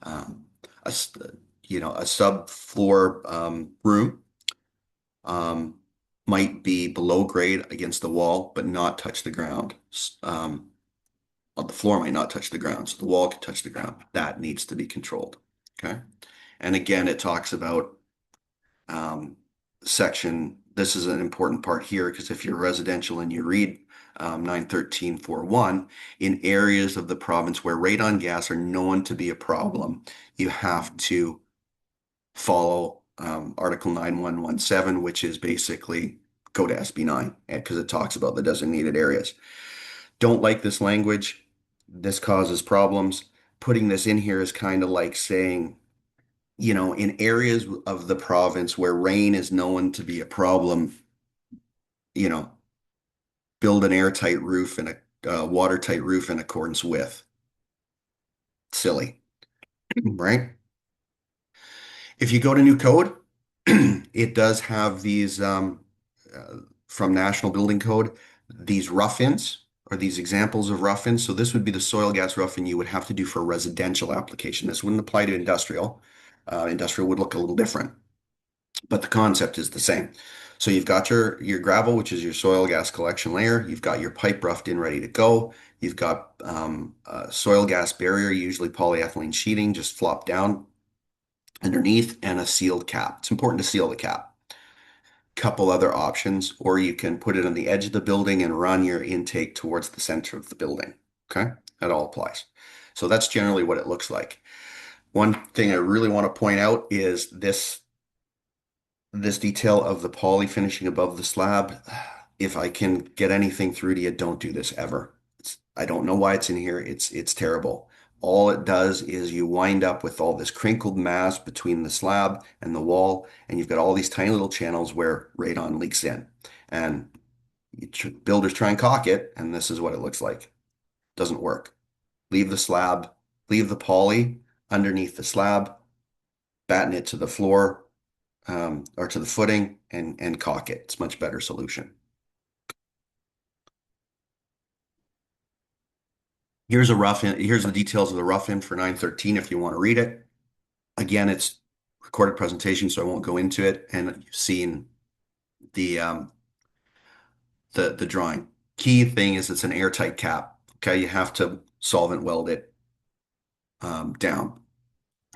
Um, a, a subfloor room um, might be below grade against the wall, but not touch the ground. The floor might not touch the ground, so the wall can touch the ground. That needs to be controlled. Okay. And again, it talks about um, section. This is an important part here because if you're residential and you read 913.4.1, in areas of the province where radon gas are known to be a problem, you have to follow Article 9117, which is basically go to SB9 because it talks about the designated areas. Don't like this language. This causes problems. putting this in here is kind of like saying, in areas of the province where rain is known to be a problem, you know, build an airtight roof and a watertight roof in accordance with. Silly, right? If you go to new code, it does have these uh, from National Building Code, these rough-ins or these examples of rough-ins. So this would be the soil gas rough-in you would have to do for a residential application. This wouldn't apply to industrial. Industrial would look a little different, but the concept is the same. So you've got your gravel, which is your soil gas collection layer. You've got your pipe roughed in, ready to go. You've got a soil gas barrier, usually polyethylene sheeting, just flop down underneath, and a sealed cap. It's important to seal the cap. Couple other options, or you can put it on the edge of the building and run your intake towards the center of the building. Okay, that all applies. So that's generally what it looks like. One thing I really want to point out is this detail of the poly finishing above the slab. If I can get anything through to you, don't do this ever. I don't know why it's in here. It's terrible. All it does is you wind up with all this crinkled mass between the slab and the wall, and you've got all these tiny little channels where radon leaks in. And builders try and caulk it, and this is what it looks like. Doesn't work. Leave the slab, leave the poly underneath the slab, batten it to the floor, or to the footing, and caulk it. It's a much better solution. Here's the details of the rough in for 913 if you want to read it. Again, it's recorded presentation, so I won't go into it. And you've seen the the drawing. Key thing is it's an airtight cap. Okay, you have to solvent weld it down.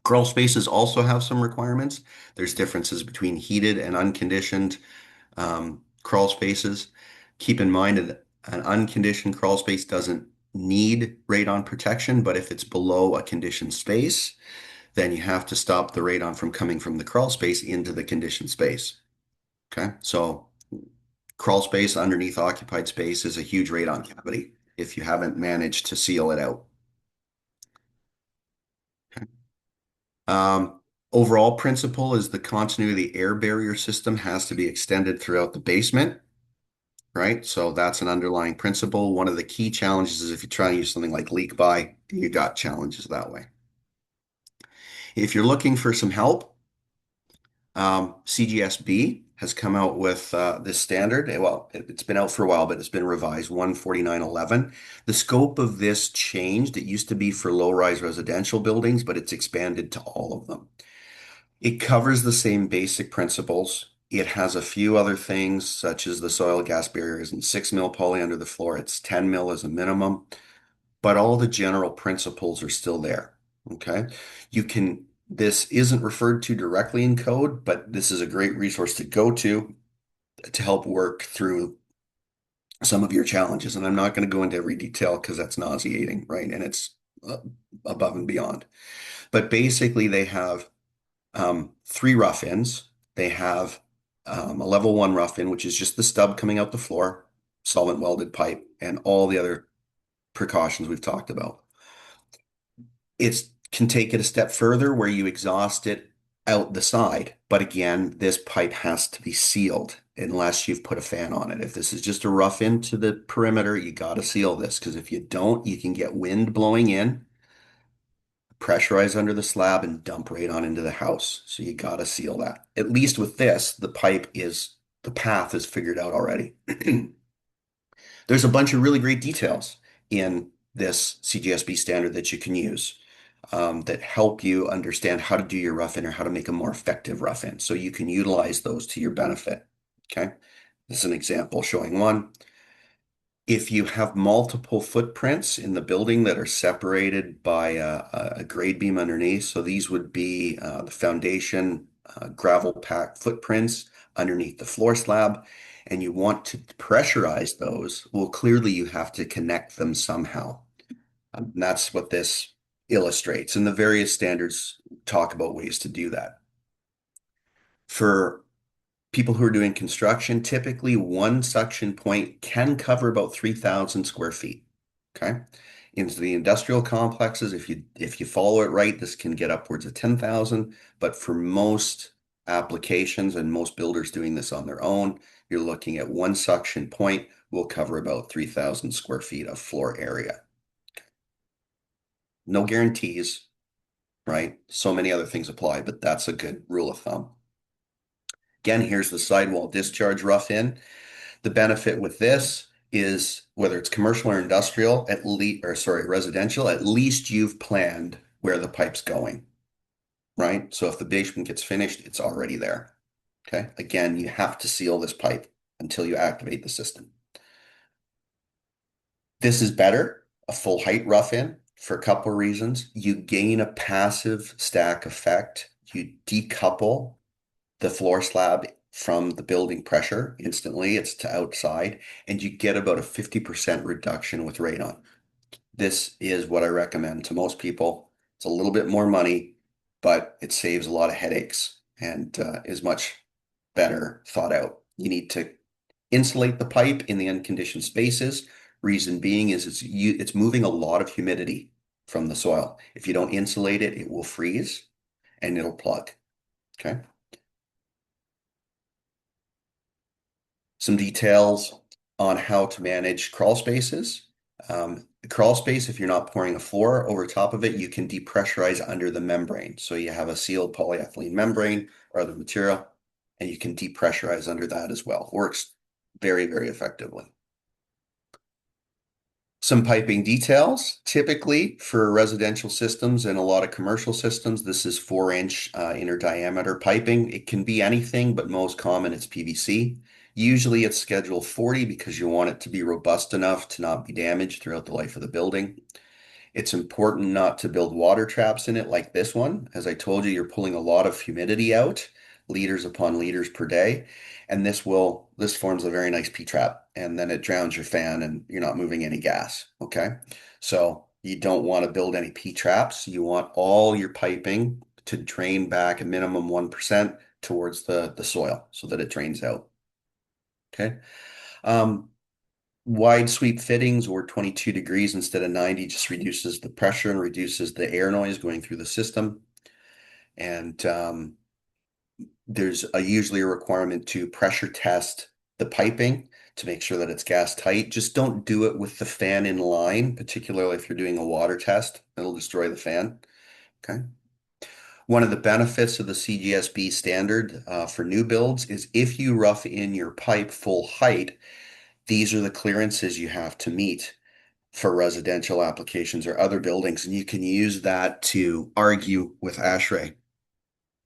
Crawl spaces also have some requirements. There's differences between heated and unconditioned crawl spaces. Keep in mind that an unconditioned crawl space doesn't need radon protection, but if it's below a conditioned space, then you have to stop the radon from coming from the crawl space into the conditioned space. Okay, so crawl space underneath occupied space is a huge radon cavity if you haven't managed to seal it out. Okay. Overall principle is the continuity air barrier system has to be extended throughout the basement, right? So that's an underlying principle. One of the key challenges is if you try to use something like leak by, you got challenges that way. If you're looking for some help, CGSB has come out with this standard. Well, it's been out for a while, but it's been revised, 14911. The scope of this changed. It used to be for low-rise residential buildings, but it's expanded to all of them. It covers the same basic principles. It has a few other things, such as the soil gas barrier isn't 6 mil poly under the floor, it's 10 mil as a minimum, but all the general principles are still there. Okay. This isn't referred to directly in code, but this is a great resource to go to help work through some of your challenges. And I'm not going to go into every detail because that's nauseating, right? And it's above and beyond. But basically, they have three rough-ins. They have a level one rough-in, which is just the stub coming out the floor, solvent welded pipe, and all the other precautions we've talked about. It can take it a step further where you exhaust it out the side. But again, this pipe has to be sealed unless you've put a fan on it. If this is just a rough into the perimeter, you got to seal this because if you don't, you can get wind blowing in, pressurize under the slab, and dump right on into the house. So you got to seal that. At least with this, the path is figured out already. There's a bunch of really great details in this CGSB standard that you can use that help you understand how to do your rough-in or how to make a more effective rough-in. So you can utilize those to your benefit. Okay. This is an example showing one. If you have multiple footprints in the building that are separated by a grade beam underneath, so these would be the foundation gravel pack footprints underneath the floor slab, and you want to pressurize those, well, clearly you have to connect them somehow. That's what this illustrates, and the various standards talk about ways to do that. For people who are doing construction, typically one suction point can cover about 3,000 square feet. Okay. Into the industrial complexes, if you follow it right, this can get upwards of 10,000. But for most applications and most builders doing this on their own, you're looking at one suction point will cover about 3,000 square feet of floor area. No guarantees, right? So many other things apply, but that's a good rule of thumb. Again, here's the sidewall discharge rough in. The benefit with this is whether it's commercial or industrial, at least, or sorry, residential, at least you've planned where the pipe's going, right? So if the basement gets finished, it's already there. Okay. Again, you have to seal this pipe until you activate the system. This is better, a full height rough in for a couple of reasons. You gain a passive stack effect. You decouple the floor slab from the building pressure instantly. It's to outside, and you get about a 50% reduction with radon. This is what I recommend to most people. It's a little bit more money, but it saves a lot of headaches and is much better thought out. You need to insulate the pipe in the unconditioned spaces. Reason being is it's moving a lot of humidity from the soil. If you don't insulate it, it will freeze and it'll plug. Okay. Some details on how to manage crawl spaces. The crawl space, if you're not pouring a floor over top of it, you can depressurize under the membrane. So you have a sealed polyethylene membrane or other material, and you can depressurize under that as well. Works very, very effectively. Some piping details. Typically for residential systems and a lot of commercial systems, this is 4-inch inner diameter piping. It can be anything, but most common it's PVC. Usually it's schedule 40 because you want it to be robust enough to not be damaged throughout the life of the building. It's important not to build water traps in it like this one. As I told you, you're pulling a lot of humidity out, liters upon liters per day. And this forms a very nice P-trap. And then it drowns your fan and you're not moving any gas. Okay. So you don't want to build any P-traps. You want all your piping to drain back a minimum 1% towards the soil so that it drains out. Okay. Um, Wide sweep fittings or 22 degrees instead of 90 just reduces the pressure and reduces the air noise going through the system. And there's usually a requirement to pressure test the piping to make sure that it's gas tight. Just don't do it with the fan in line, particularly if you're doing a water test. It'll destroy the fan. Okay. One of the benefits of the CGSB standard for new builds is if you rough in your pipe full height, these are the clearances you have to meet for residential applications or other buildings, and you can use that to argue with ASHRAE.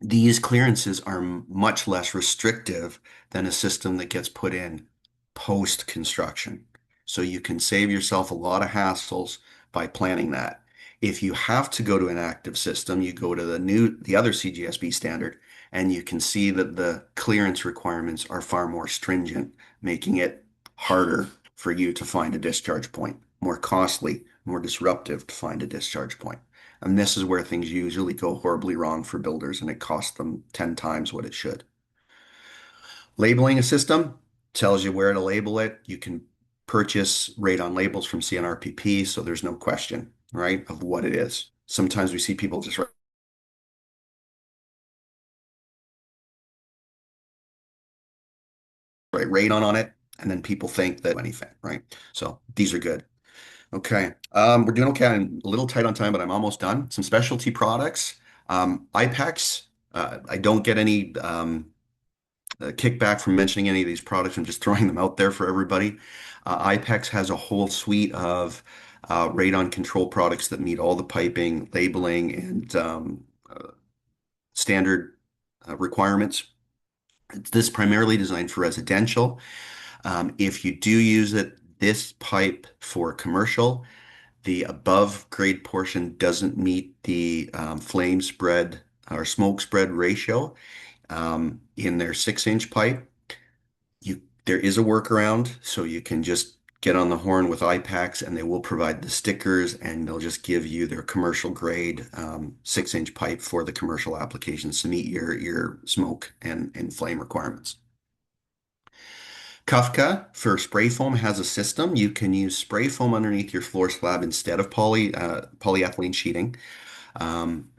These clearances are much less restrictive than a system that gets put in post-construction. So you can save yourself a lot of hassles by planning that. If you have to go to an active system, you go to the other CGSB standard, and you can see that the clearance requirements are far more stringent, making it harder for you to find a discharge point, more costly, more disruptive to find a discharge point. And this is where things usually go horribly wrong for builders and it costs them 10 times what it should. Labeling a system tells you where to label it. You can purchase radon labels from CNRPP, so there's no question, right, of what it is. Sometimes we see people just write radon on it, and then people think that anything, right? So these are good. Okay. We're doing okay. I'm a little tight on time, but I'm almost done. Some specialty products. IPEX. I don't get any kickback from mentioning any of these products. I'm just throwing them out there for everybody. IPEX has a whole suite of radon control products that meet all the piping, labeling, and standard requirements. This is primarily designed for residential. If you do use this pipe for commercial, the above grade portion doesn't meet the flame spread or smoke spread ratio in their 6-inch pipe. There is a workaround, so you can just get on the horn with IPACs and they will provide the stickers and they'll just give you their commercial grade 6-inch pipe for the commercial applications to meet your smoke and flame requirements. Kafka for spray foam has a system. You can use spray foam underneath your floor slab instead of polyethylene sheeting um,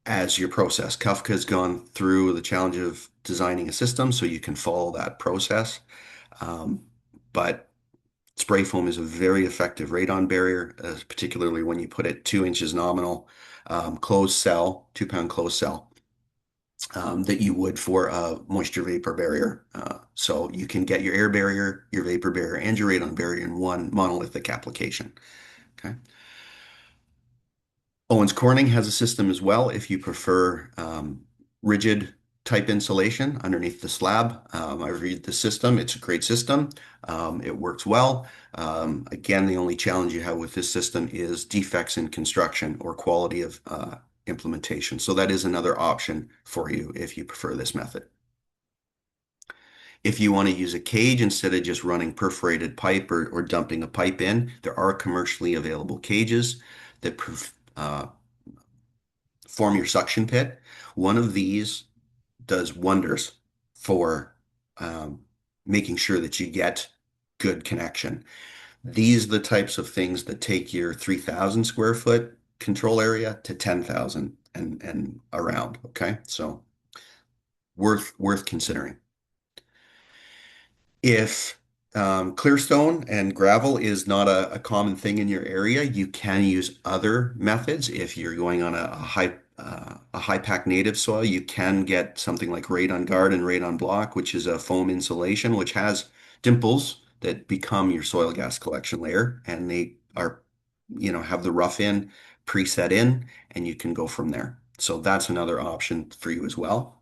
as your process. Kafka has gone through the challenge of designing a system so you can follow that process. Um, but spray foam is a very effective radon barrier, particularly when you put it 2 inches nominal, closed cell, 2 pound closed cell. That you would for a moisture vapor barrier. So you can get your air barrier, your vapor barrier, and your radon barrier in one monolithic application. Okay. Owens Corning has a system as well if you prefer rigid type insulation underneath the slab. I reviewed the system. It's a great system. It works well. Again, the only challenge you have with this system is defects in construction or quality of implementation. So that is another option for you if you prefer this method. If you want to use a cage instead of just running perforated pipe or dumping a pipe in, there are commercially available cages that form your suction pit. One of these does wonders for um, making sure that you get good connection. These are the types of things that take your 3,000 square foot control area to 10,000 and around. Okay, so worth considering. If clearstone and gravel is not a common thing in your area, you can use other methods. If you're going on a high pack native soil, you can get something like Radon Guard and Radon Block, which is a foam insulation, which has dimples that become your soil gas collection layer, and they are, have the rough in preset in, and you can go from there. So that's another option for you as well.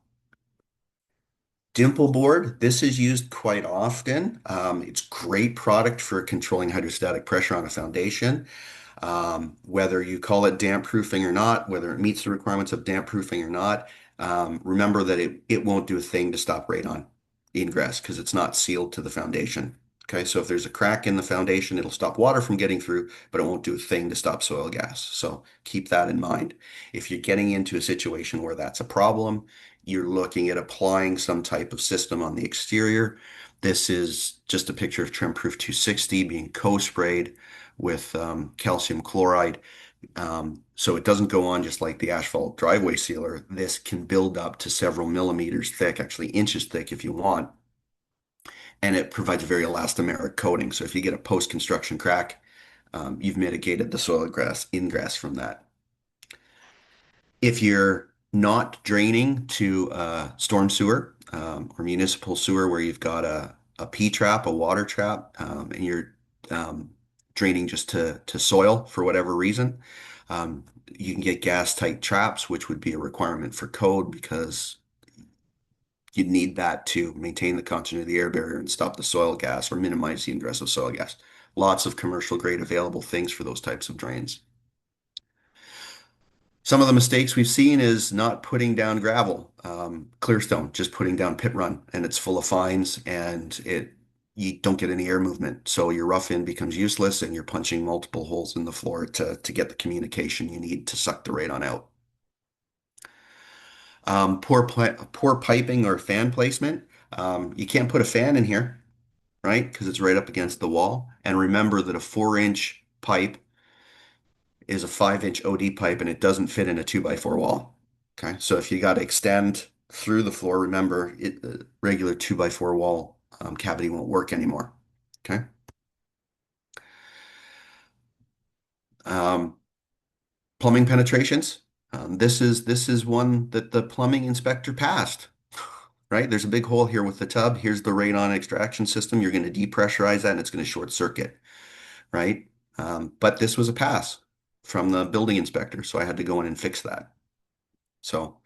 Dimple board, this is used quite often. It's great product for controlling hydrostatic pressure on a foundation. Whether you call it damp proofing or not, whether it meets the requirements of damp proofing or not, remember that it won't do a thing to stop radon ingress because it's not sealed to the foundation. Okay, so if there's a crack in the foundation, it'll stop water from getting through, but it won't do a thing to stop soil gas. So keep that in mind. If you're getting into a situation where that's a problem, you're looking at applying some type of system on the exterior. This is just a picture of Trim Proof 260 being co-sprayed with calcium chloride. So it doesn't go on just like the asphalt driveway sealer. This can build up to several millimeters thick, actually inches thick if you want. And it provides a very elastomeric coating. So if you get a post-construction crack, you've mitigated the soil ingress from that. If you're not draining to storm sewer or municipal sewer where you've got a P trap, a water trap, and you're draining just to soil for whatever reason, you can get gas tight traps, which would be a requirement for code because you need that to maintain the continuity of the air barrier and stop the soil gas or minimize the ingress of soil gas. Lots of commercial grade available things for those types of drains. Some of the mistakes we've seen is not putting down gravel, clearstone, just putting down pit run, and it's full of fines, and you don't get any air movement. So your rough in becomes useless, and you're punching multiple holes in the floor to get the communication you need to suck the radon out. Poor piping or fan placement. You can't put a fan in here, right? Because it's right up against the wall. And remember that a 4-inch pipe is a 5-inch OD pipe and it doesn't fit in a 2x4 wall. Okay, so if you got to extend through the floor, remember the regular 2x4 wall cavity won't work anymore. Okay. Um, Plumbing penetrations. This is one that the plumbing inspector passed. Right? There's a big hole here with the tub. Here's the radon extraction system. You're going to depressurize that and it's going to short circuit, right? But this was a pass from the building inspector, so I had to go in and fix that. So,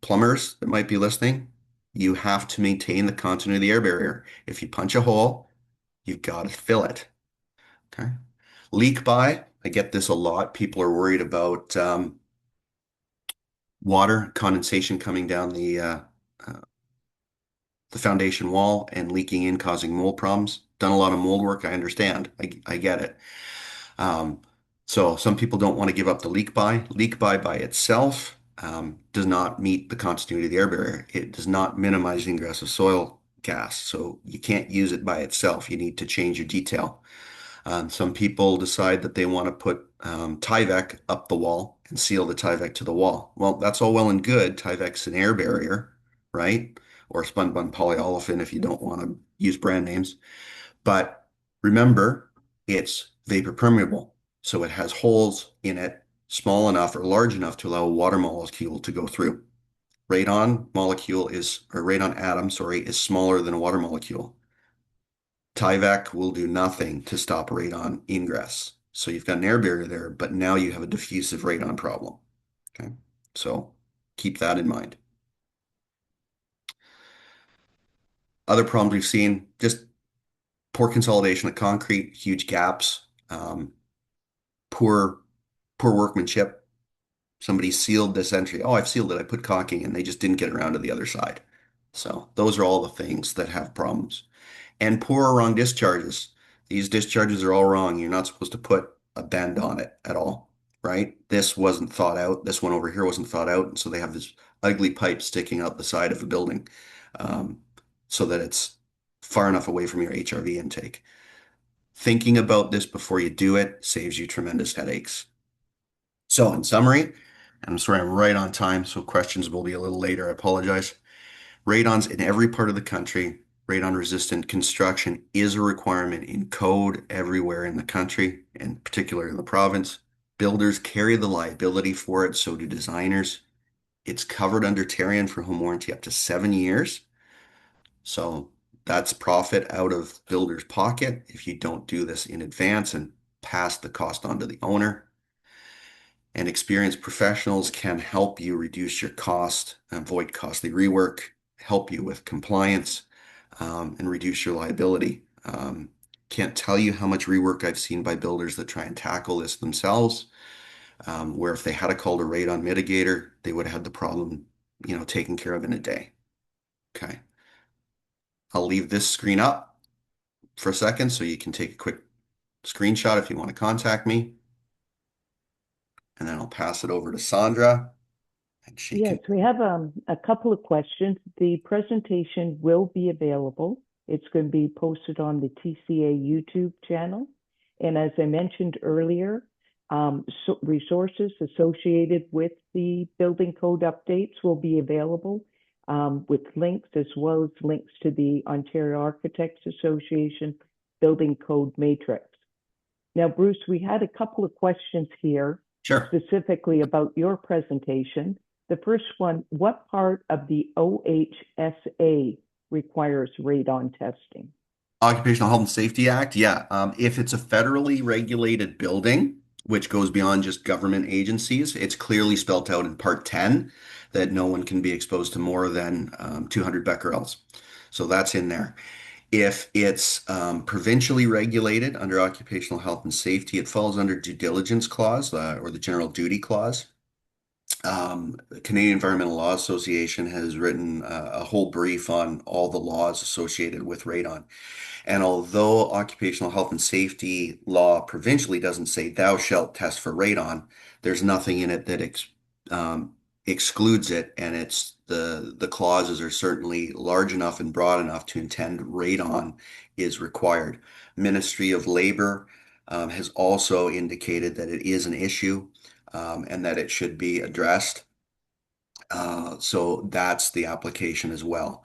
plumbers that might be listening, you have to maintain the continuity of the air barrier. If you punch a hole, you've got to fill it. Okay. Leak by, I get this a lot. People are worried about water condensation coming down the foundation wall and leaking in, causing mold problems. Done a lot of mold work. I understand. I get it. Um, so some people don't want to give up the leak by. Leak by itself does not meet the continuity of the air barrier. It does not minimize the ingress of soil gas. So you can't use it by itself. You need to change your detail. Some people decide that they want to put Tyvek up the wall and seal the Tyvek to the wall. Well, that's all well and good. Tyvek's an air barrier, right? Or spun-bond polyolefin if you don't want to use brand names. But remember, it's vapor permeable. So it has holes in it small enough or large enough to allow a water molecule to go through. Radon atom, sorry, is smaller than a water molecule. Tyvek will do nothing to stop radon ingress. So you've got an air barrier there, but now you have a diffusive radon problem. Okay. So keep that in mind. Other problems we've seen, just poor consolidation of concrete, huge gaps, poor workmanship. Somebody sealed this entry. Oh, I've sealed it. I put caulking and they just didn't get around to the other side. So those are all the things that have problems. And poor or wrong discharges. These discharges are all wrong. You're not supposed to put a bend on it at all, right? This wasn't thought out. This one over here wasn't thought out. And so they have this ugly pipe sticking out the side of the building um, so that it's far enough away from your HRV intake. Thinking about this before you do it saves you tremendous headaches. So in summary, and I'm sorry I'm right on time, so questions will be a little later. I apologize. Radons in every part of the country. Radon-resistant construction is a requirement in code everywhere in the country, and particularly in the province. Builders carry the liability for it, so do designers. It's covered under Tarion for home warranty up to 7 years. So that's profit out of builder's pocket if you don't do this in advance and pass the cost on to the owner. And experienced professionals can help you reduce your cost, avoid costly rework, help you with compliance, and reduce your liability. Can't tell you how much rework I've seen by builders that try and tackle this themselves, where if they had a called a radon mitigator, they would have had the problem, taken care of in a day. Okay. I'll leave this screen up for a second so you can take a quick screenshot if you want to contact me. And then I'll pass it over to Sandra and she Yes, can. we have a couple of questions. The presentation will be available. It's going to be posted on the TCA YouTube channel. And as I mentioned earlier, resources associated with the building code updates will be available with links, as well as links to the Ontario Architects Association Building Code Matrix. Now, Bruce, we had a couple of questions here Sure. specifically about your presentation. The first one, what part of the OHSA requires radon testing? Occupational Health and Safety Act, yeah. If it's a federally regulated building, which goes beyond just government agencies, it's clearly spelled out in Part 10 that no one can be exposed to more than 200 becquerels. So that's in there. If it's provincially regulated under Occupational Health and Safety, it falls under due diligence clause or the general duty clause. The Canadian Environmental Law Association has written a whole brief on all the laws associated with radon. And although occupational health and safety law provincially doesn't say thou shalt test for radon, there's nothing in it that excludes it, and it's the clauses are certainly large enough and broad enough to intend radon is required. Ministry of Labor has also indicated that it is an issue and that it should be addressed. So that's the application as well.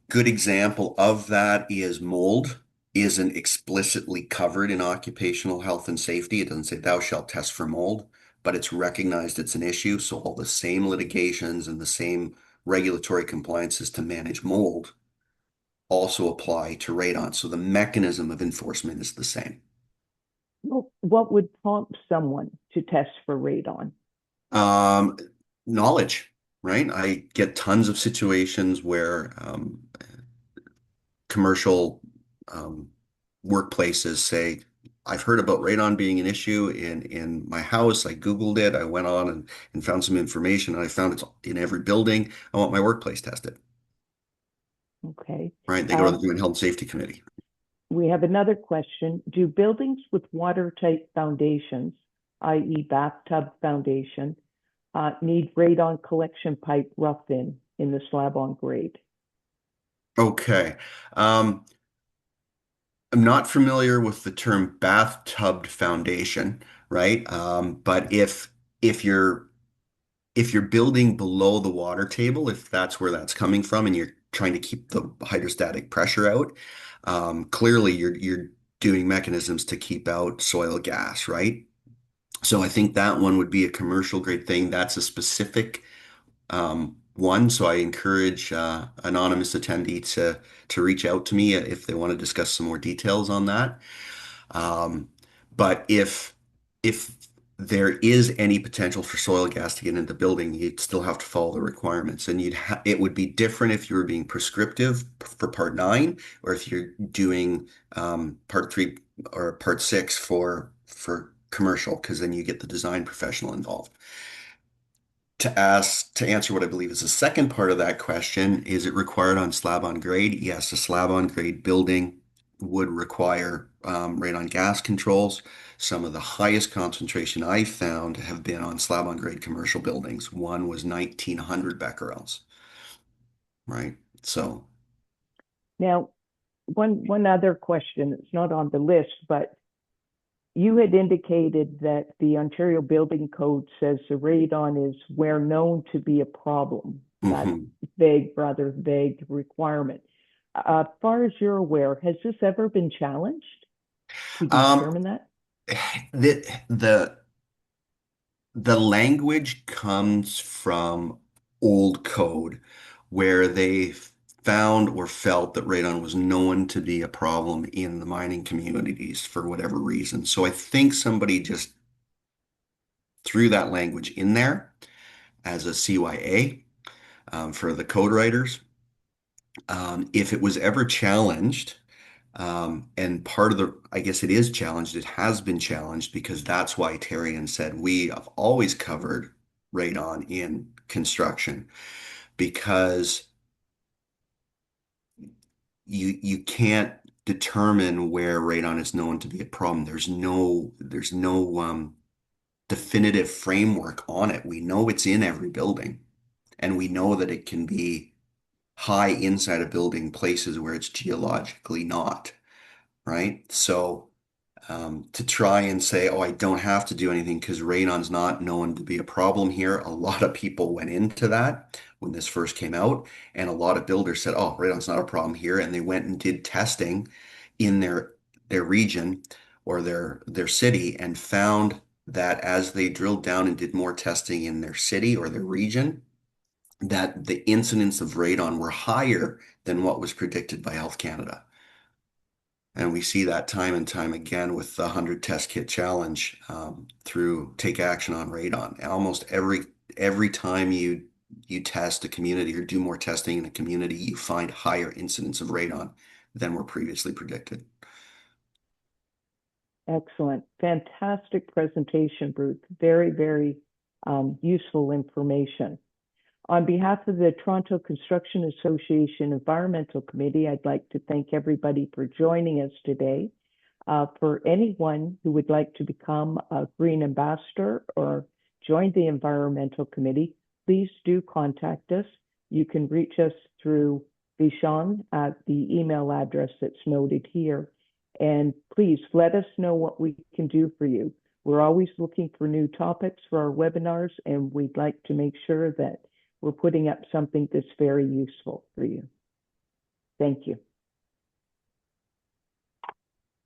Good example of that is mold isn't explicitly covered in occupational health and safety. It doesn't say thou shalt test for mold, but it's recognized it's an issue. So all the same litigations and the same regulatory compliances to manage mold also apply to radon. So the mechanism of enforcement is the same. Well, what would prompt someone to test for radon? Um, Knowledge, right? I get tons of situations where commercial um, workplaces say, I've heard about radon being an issue in my house. I Googled it. I went on and found some information, and I found it's in every building. I want my workplace tested, Okay. right? They go to the Joint Health and Safety Committee. We have another question. Do buildings with watertight foundations, i.e. bathtub foundation, need radon collection pipe roughed in the slab on grade? Okay. Um, I'm not familiar with the term bathtub foundation, right? But if you're if you're building below the water table, if that's where that's coming from, and you're trying to keep the hydrostatic pressure out, clearly you're doing mechanisms to keep out soil gas, right? So I think that one would be a commercial grade thing. That's a specific one. So I encourage anonymous attendee to reach out to me if they want to discuss some more details on that. Um, but if there is any potential for soil gas to get into the building, you'd still have to follow the requirements, and it would be different if you were being prescriptive for Part 9, or if you're doing Part 3 or Part 6 for commercial, because then you get the design professional involved. To answer what I believe is the second part of that question, is it required on slab on grade? Yes, a slab on grade building would require radon gas controls. Some of the highest concentration I've found have been on slab on grade commercial buildings. One was 1900 becquerels, right? So, Now, one other question, it's not on the list, but you had indicated that the Ontario Building Code says the radon is where known to be a problem. That mhm. vague, rather vague requirement. As far as you're aware, has this ever been challenged to Um, determine that? the the language comes from old code where they found or felt that radon was known to be a problem in the mining communities for whatever reason. So I think somebody just threw that language in there as a CYA for the code writers. If it was ever challenged, and part of I guess it is challenged, it has been challenged because that's why Tarian said we have always covered radon in construction because you can't determine where radon is known to be a problem. There's no definitive framework on it. We know it's in every building, and we know that it can be high inside a building places where it's geologically not, right? So to try and say, oh, I don't have to do anything because radon's not known to be a problem here. A lot of people went into that when this first came out, and a lot of builders said, oh, radon's not a problem here. And they went and did testing in their region or their city and found that as they drilled down and did more testing in their city or their region, that the incidence of radon were higher than what was predicted by Health Canada. And we see that time and time again with the 100 test kit challenge through Take Action on Radon. Almost every time you test a community or do more testing in a community, you find higher incidence of radon than were previously predicted. Excellent. Fantastic presentation, Bruce. Very, very useful information. On behalf of the Toronto Construction Association Environmental Committee, I'd like to thank everybody for joining us today. For anyone who would like to become a Green Ambassador or join the Environmental Committee, please do contact us. You can reach us through Vishan at the email address that's noted here. And please let us know what we can do for you. We're always looking for new topics for our webinars, and we'd like to make sure that we're putting up something that's very useful for you. Thank you.